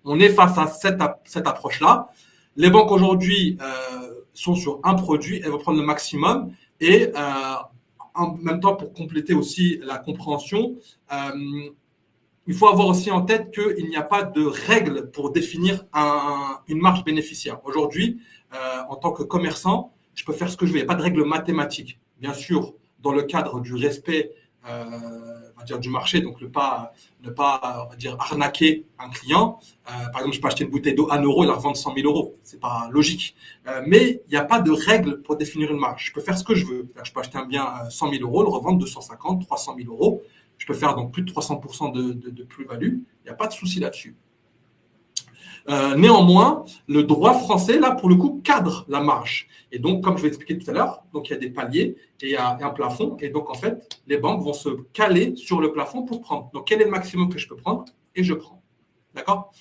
on est face à cette approche-là. Les banques aujourd'hui sont sur un produit, elles vont prendre le maximum et en même temps pour compléter aussi la compréhension, il faut avoir aussi en tête qu'il n'y a pas de règle pour définir une marge bénéficiaire. Aujourd'hui, en tant que commerçant, je peux faire ce que je veux. Il n'y a pas de règle mathématique. Bien sûr, dans le cadre du respect on va dire, du marché, donc ne pas on va dire, arnaquer un client. Par exemple, je peux acheter une bouteille d'eau à 1 euro et la revendre 100 000 euros. C'est pas logique. Mais il n'y a pas de règle pour définir une marge. Je peux faire ce que je veux. Je peux acheter un bien à 100 000 euros, le revendre 250, 300 000 euros. Je peux faire donc plus de 300% de plus-value. Il n'y a pas de souci là-dessus. Néanmoins, le droit français, là, pour le coup, cadre la marge. Et donc, comme je vais expliquer tout à l'heure, donc il y a des paliers et il y a un plafond. Et donc, en fait, les banques vont se caler sur le plafond pour prendre. Donc, quel est le maximum que je peux prendre? Et je prends. D'accord?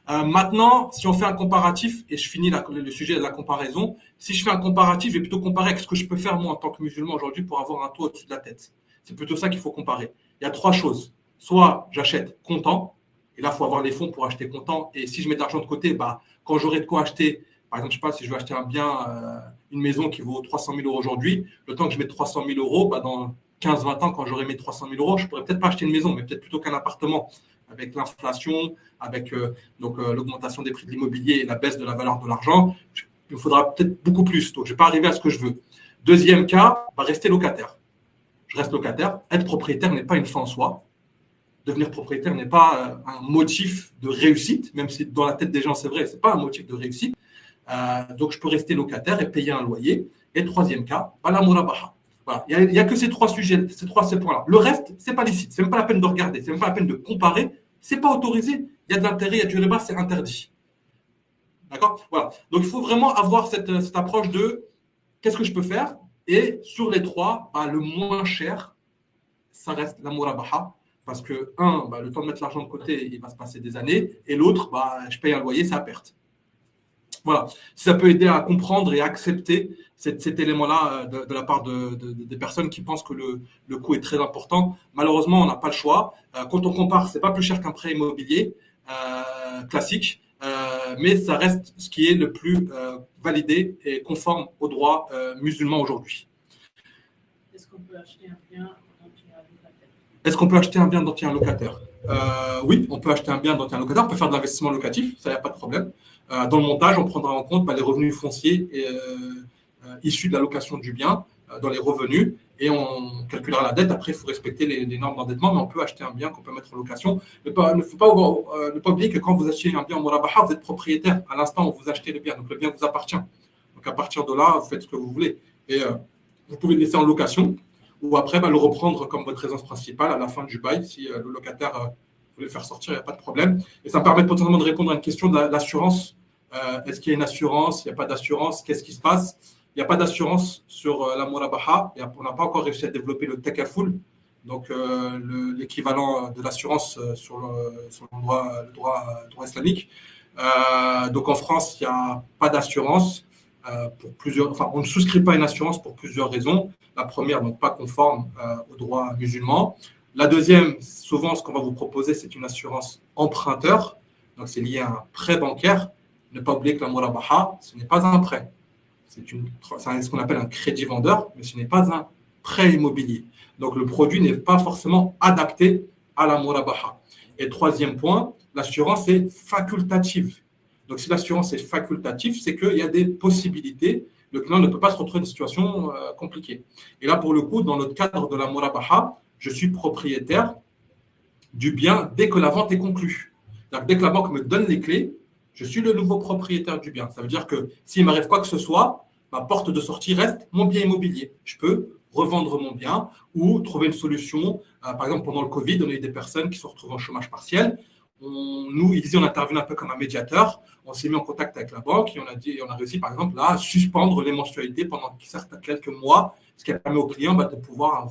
Maintenant, si on fait un comparatif, et je finis le sujet de la comparaison, si je fais un comparatif, je vais plutôt comparer avec ce que je peux faire, moi, en tant que musulman aujourd'hui, pour avoir un taux au-dessus de la tête. C'est plutôt ça qu'il faut comparer. Il y a 3 choses. Soit j'achète comptant, et là, il faut avoir les fonds pour acheter comptant. Et si je mets de l'argent de côté, quand j'aurai de quoi acheter, par exemple, je ne sais pas si je veux acheter un bien, une maison qui vaut 300 000 euros aujourd'hui, le temps que je mette 300 000 euros, dans 15-20 ans, quand j'aurai mis 300 000 euros, je ne pourrais peut-être pas acheter une maison, mais peut-être plutôt qu'un appartement. avec l'inflation, avec l'augmentation des prix de l'immobilier et la baisse de la valeur de l'argent, il me faudra peut-être beaucoup plus. Donc, je ne vais pas arriver à ce que je veux. Deuxième cas, rester locataire. Je reste locataire. Être propriétaire n'est pas une fin en soi. Devenir propriétaire n'est pas un motif de réussite, même si dans la tête des gens, c'est vrai, ce n'est pas un motif de réussite. Donc, je peux rester locataire et payer un loyer. Et troisième cas, la murabaha. Voilà. Il n'y a que ces trois sujets, ces points-là. Le reste, ce n'est pas licite. Ce n'est même pas la peine de regarder. Ce n'est même pas la peine de comparer. Ce n'est pas autorisé. Il y a de l'intérêt, il y a du riba, c'est interdit. D'accord? Voilà. Donc, il faut vraiment avoir cette approche de qu'est-ce que je peux faire? Et sur les trois, le moins cher, ça reste la murabaha. Parce que, le temps de mettre l'argent de côté, il va se passer des années. Et l'autre, je paye un loyer, c'est à perte. Voilà. Si ça peut aider à comprendre et à accepter cet élément-là de la part des personnes qui pensent que le coût est très important. Malheureusement, on n'a pas le choix. Quand on compare, c'est pas plus cher qu'un prêt immobilier classique, mais ça reste ce qui est le plus validé et conforme au droit musulman aujourd'hui. Est-ce qu'on peut acheter un bien dont il y a un locataire? Est-ce qu'on peut acheter un bien dont il y a un locataire? Oui, on peut acheter un bien dont il y a un locataire. On peut faire de l'investissement locatif, ça, il n'y a pas de problème. Dans le montage, on prendra en compte les revenus fonciers issus de la location du bien dans les revenus et on calculera la dette. Après, il faut respecter les normes d'endettement, mais on peut acheter un bien qu'on peut mettre en location. Il ne faut pas oublier que quand vous achetez un bien en murabaha, vous êtes propriétaire à l'instant où vous achetez le bien. Donc, le bien vous appartient. Donc, à partir de là, vous faites ce que vous voulez. Et vous pouvez le laisser en location ou après le reprendre comme votre résidence principale à la fin du bail si le locataire voulait le faire sortir, il n'y a pas de problème. Et ça me permet potentiellement de répondre à une question de l'assurance. Est-ce qu'il y a une assurance? Il n'y a pas d'assurance. Qu'est-ce qui se passe? Il n'y a pas d'assurance sur la murabaha. On n'a pas encore réussi à développer le takaful, donc l'équivalent de l'assurance sur le droit islamique. Donc en France, il n'y a pas d'assurance pour plusieurs. Enfin, on ne souscrit pas une assurance pour plusieurs raisons. La première, donc pas conforme au droit musulman. La deuxième, souvent, ce qu'on va vous proposer, c'est une assurance emprunteur. Donc c'est lié à un prêt bancaire. Ne pas oublier que la murabaha, ce n'est pas un prêt. C'est ce qu'on appelle un crédit vendeur, mais ce n'est pas un prêt immobilier. Donc, le produit n'est pas forcément adapté à la murabaha. Et troisième point, l'assurance est facultative. Donc, si l'assurance est facultative, c'est qu'il y a des possibilités. Le client ne peut pas se retrouver dans une situation compliquée. Et là, pour le coup, dans le cadre de la murabaha, je suis propriétaire du bien dès que la vente est conclue. Donc, dès que la banque me donne les clés, je suis le nouveau propriétaire du bien. Ça veut dire que s'il m'arrive quoi que ce soit, ma porte de sortie reste mon bien immobilier. Je peux revendre mon bien ou trouver une solution. Par exemple, pendant le Covid, on a eu des personnes qui se retrouvent en chômage partiel. Nous, ici, on intervient un peu comme un médiateur. On s'est mis en contact avec la banque et on a réussi, par exemple, à suspendre les mensualités pendant quelques mois, ce qui a permis au client de pouvoir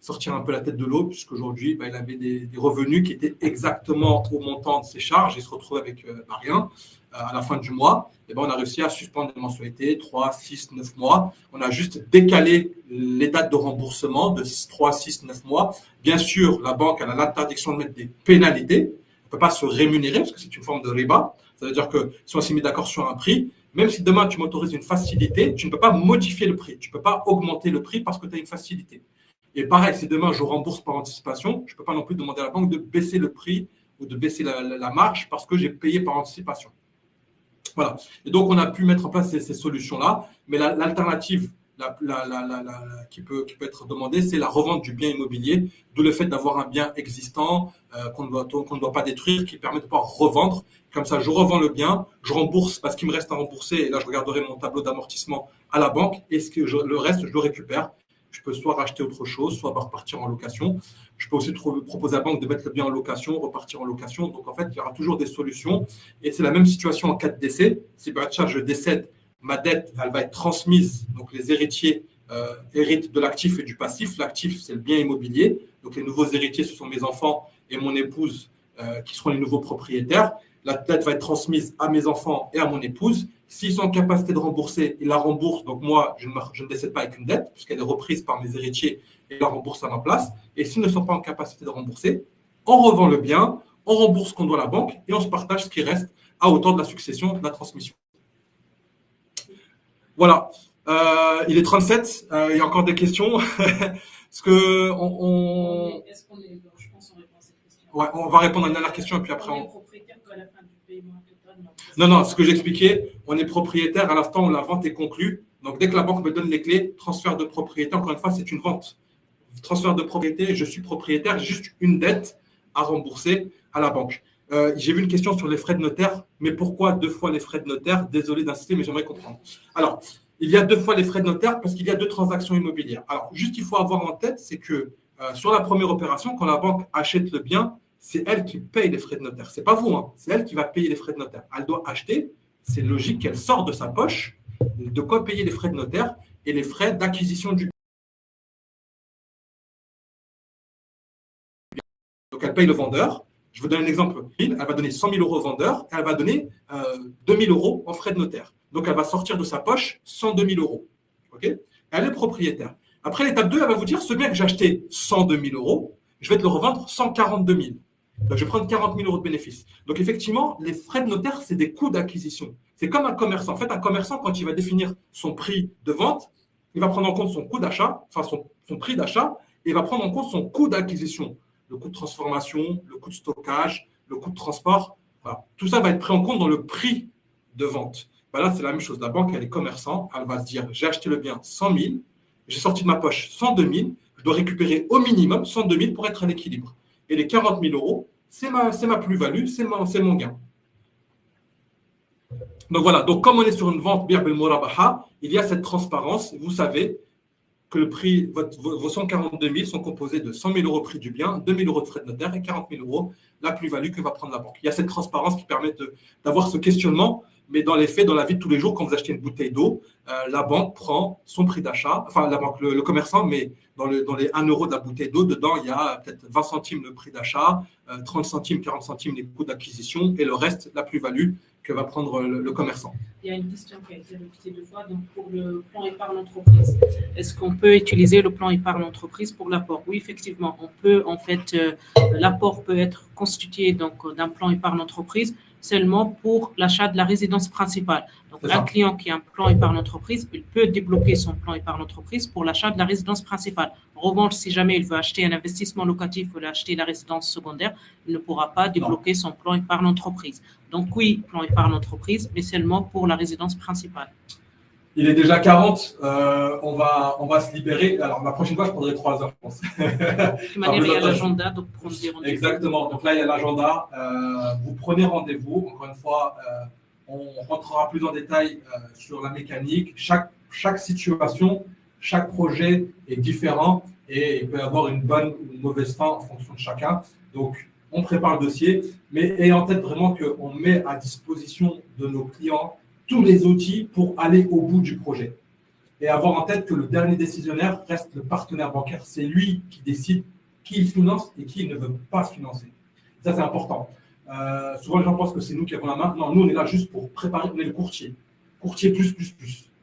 sortir un peu la tête de l'eau, puisqu'aujourd'hui, il avait des revenus qui étaient exactement au montant de ses charges. Il se retrouve avec rien à la fin du mois. Et on a réussi à suspendre les mensualités 3, 6, 9 mois. On a juste décalé les dates de remboursement de 3, 6, 9 mois. Bien sûr, la banque a l'interdiction de mettre des pénalités. On ne peut pas se rémunérer parce que c'est une forme de riba. Ça veut dire que si on s'est mis d'accord sur un prix, même si demain tu m'autorises une facilité, tu ne peux pas modifier le prix. Tu ne peux pas augmenter le prix parce que tu as une facilité. Et pareil, si demain je rembourse par anticipation, je ne peux pas non plus demander à la banque de baisser le prix ou de baisser la marge parce que j'ai payé par anticipation. Voilà. Et donc, on a pu mettre en place ces solutions-là. Mais l'alternative qui peut être demandée, c'est la revente du bien immobilier, d'où le fait d'avoir un bien existant qu'on ne doit pas détruire, qui permet de pouvoir revendre. Comme ça, je revends le bien, je rembourse parce qu'il me reste à rembourser. Et là, je regarderai mon tableau d'amortissement à la banque. Et le reste, je le récupère. Je peux soit racheter autre chose, soit repartir en location. Je peux aussi proposer à la banque de mettre le bien en location, repartir en location. Donc, en fait, il y aura toujours des solutions. Et c'est la même situation en cas de décès. Si par exemple, je décède, ma dette, elle va être transmise. Donc, les héritiers héritent de l'actif et du passif. L'actif, c'est le bien immobilier. Donc, les nouveaux héritiers, ce sont mes enfants et mon épouse qui seront les nouveaux propriétaires. La dette va être transmise à mes enfants et à mon épouse. S'ils sont en capacité de rembourser, ils la remboursent. Donc, moi, je ne décède pas avec une dette puisqu'elle est reprise par mes héritiers et la rembourse à ma place. Et s'ils ne sont pas en capacité de rembourser, on revend le bien, on rembourse ce qu'on doit à la banque et on se partage ce qui reste à hauteur de la succession, de la transmission. Voilà. Il est 37. Il y a encore des questions. Est-ce que Est-ce qu'on est bon, je pense qu'on répond à cette question. Ouais, on va répondre à une dernière question et puis après On est on. propriétaire qu'à la fin du paiement total. Non, non, ce que j'expliquais, on est propriétaire à l'instant où la vente est conclue. Donc, dès que la banque me donne les clés, transfert de propriété, encore une fois, c'est une vente. Transfert de propriété, je suis propriétaire, j'ai juste une dette à rembourser à la banque. J'ai vu une question sur les frais de notaire, mais pourquoi deux fois les frais de notaire? Désolé d'insister, mais j'aimerais comprendre. Alors, il y a deux fois les frais de notaire parce qu'il y a deux transactions immobilières. Alors, juste, il faut avoir en tête, c'est que sur la première opération, quand la banque achète le bien, c'est elle qui paye les frais de notaire. Ce n'est pas vous, hein. C'est elle qui va payer les frais de notaire. Elle doit acheter, c'est logique qu'elle sort de sa poche de quoi payer les frais de notaire et les frais d'acquisition du bien. Donc, elle paye le vendeur. Je vous donne un exemple. Elle va donner 100 000 euros au vendeur et elle va donner 2 000 euros en frais de notaire. Donc, elle va sortir de sa poche 102 000 euros. Okay, elle est propriétaire. Après, l'étape 2, elle va vous dire, ce bien que j'ai acheté 102 000 euros, je vais te le revendre 142 000. Donc, je vais prendre 40 000 euros de bénéfice. Donc, effectivement, les frais de notaire, c'est des coûts d'acquisition. C'est comme un commerçant. En fait, un commerçant, quand il va définir son prix de vente, il va prendre en compte son coût d'achat, enfin son prix d'achat, et il va prendre en compte son coût d'acquisition. Le coût de transformation, le coût de stockage, le coût de transport. Voilà. Tout ça va être pris en compte dans le prix de vente. Ben là, c'est la même chose. La banque, elle est commerçant. Elle va se dire, j'ai acheté le bien 100 000, j'ai sorti de ma poche 102 000, je dois récupérer au minimum 102 000 pour être à l'équilibre. Et les 40 000 euros, c'est ma plus-value, c'est mon gain. Donc voilà, donc comme on est sur une vente Bir bil Murabaha, il y a cette transparence. Vous savez que le prix, vos 142 000 sont composés de 100 000 euros prix du bien, 2 000 euros de frais de notaire et 40 000 euros la plus-value que va prendre la banque. Il y a cette transparence qui permet d'avoir ce questionnement, mais dans les faits, dans la vie de tous les jours, quand vous achetez une bouteille d'eau, la banque prend son prix d'achat, enfin la banque, le commerçant, mais dans les 1 euro de la bouteille d'eau, dedans, il y a peut-être 20 centimes le prix d'achat, 30 centimes, 40 centimes les coûts d'acquisition et le reste, la plus-value que va prendre le commerçant. Il y a une question qui a été répétée deux fois. Donc, pour le plan épargne entreprise, est-ce qu'on peut utiliser le plan épargne entreprise pour l'apport? Oui, effectivement, on peut. En fait, l'apport peut être constitué donc d'un plan épargne entreprise seulement pour l'achat de la résidence principale. Donc, un client qui a un plan épargne entreprise, il peut débloquer son plan épargne entreprise pour l'achat de la résidence principale. En revanche, si jamais il veut acheter un investissement locatif ou acheter la résidence secondaire, il ne pourra pas débloquer son plan épargne entreprise. Donc oui, plan épargne entreprise, mais seulement pour la résidence principale. Il est déjà 40, on va se libérer. Alors, la prochaine fois, je prendrai 3 heures, je pense. De toute manière, il y a l'agenda, donc prendre des rendez-vous. Exactement. Donc là, il y a l'agenda. Vous prenez rendez-vous. Encore une fois, on rentrera plus en détail sur la mécanique. Chaque situation, chaque projet est différent et il peut y avoir une bonne ou une mauvaise fin en fonction de chacun. Donc, on prépare le dossier, mais ayez en tête vraiment qu'on met à disposition de nos clients tous les outils pour aller au bout du projet. Et avoir en tête que le dernier décisionnaire reste le partenaire bancaire. C'est lui qui décide qui il finance et qui il ne veut pas financer. Ça, c'est important. Souvent, les gens pensent que c'est nous qui avons la main. Non, nous, on est là juste pour préparer. On est le courtier. Courtier plus.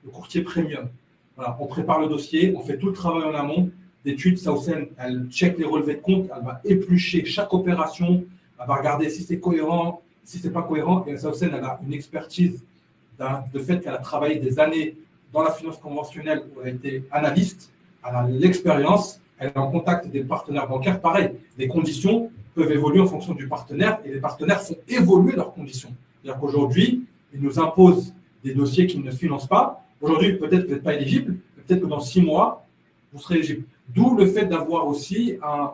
Le courtier premium. Voilà, on prépare le dossier, on fait tout le travail en amont d'études. Saoussen, elle check les relevés de compte, elle va éplucher chaque opération, elle va regarder si c'est cohérent, si c'est pas cohérent. Et Saoussen, elle a une expertise de fait qu'elle a travaillé des années dans la finance conventionnelle où elle a été analyste, elle a l'expérience, elle est en contact des partenaires bancaires. Pareil, les conditions peuvent évoluer en fonction du partenaire et les partenaires font évoluer leurs conditions. C'est-à-dire qu'aujourd'hui, ils nous imposent des dossiers qu'ils ne financent pas. Aujourd'hui, peut-être que vous n'êtes pas éligible, peut-être que dans 6 mois, vous serez éligible. D'où le fait d'avoir aussi un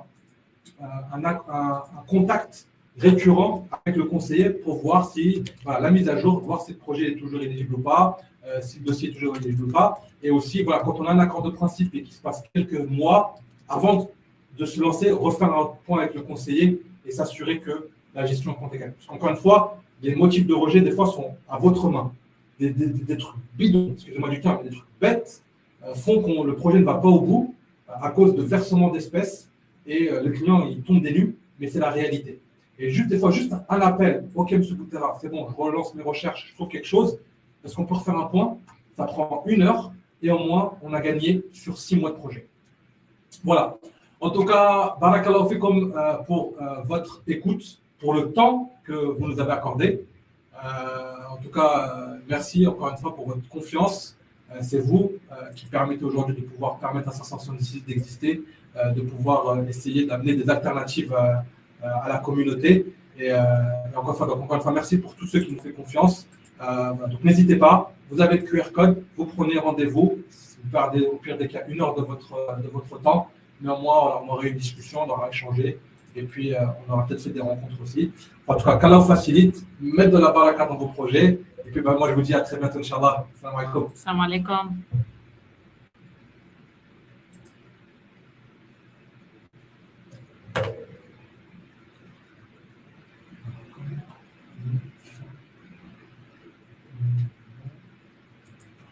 contact récurrent avec le conseiller pour voir si la mise à jour, voir si le projet est toujours éligible ou pas, si le dossier est toujours éligible ou pas. Et aussi, quand on a un accord de principe et qu'il se passe quelques mois, avant de se lancer, refaire un point avec le conseiller et s'assurer que la gestion est compte égale. Parce qu'encore une fois, les motifs de rejet, des fois, sont à votre main. Des trucs bidons, excusez-moi du terme, des trucs bêtes, font que le projet ne va pas au bout à cause de versements d'espèces et le client, il tombe des nues, mais c'est la réalité. Et des fois, juste un appel, ok, M. Boutera, c'est bon, je relance mes recherches, je trouve quelque chose, est-ce qu'on peut refaire un point? Ça prend 1 heure et au moins, on a gagné sur 6 mois de projet. Voilà. En tout cas, barakallahu fikum pour votre écoute, pour le temps que vous nous avez accordé. En tout cas, merci encore une fois pour votre confiance. C'est vous qui permettez aujourd'hui de pouvoir permettre à 576 d'exister, de pouvoir essayer d'amener des alternatives à la communauté. Et encore une fois, merci pour tous ceux qui nous font confiance. Voilà, donc n'hésitez pas, vous avez le QR code, vous prenez rendez-vous, vous perdez au pire des cas 1 heure de votre temps, mais au moins on aura eu une discussion, on aura échangé, et puis on aura peut-être fait des rencontres aussi. En tout cas, qu'Allah vous facilite, mettre de la baraka dans vos projets, et puis moi je vous dis à très bientôt, Inch'Allah. Salam alaikum. Salam alaikum.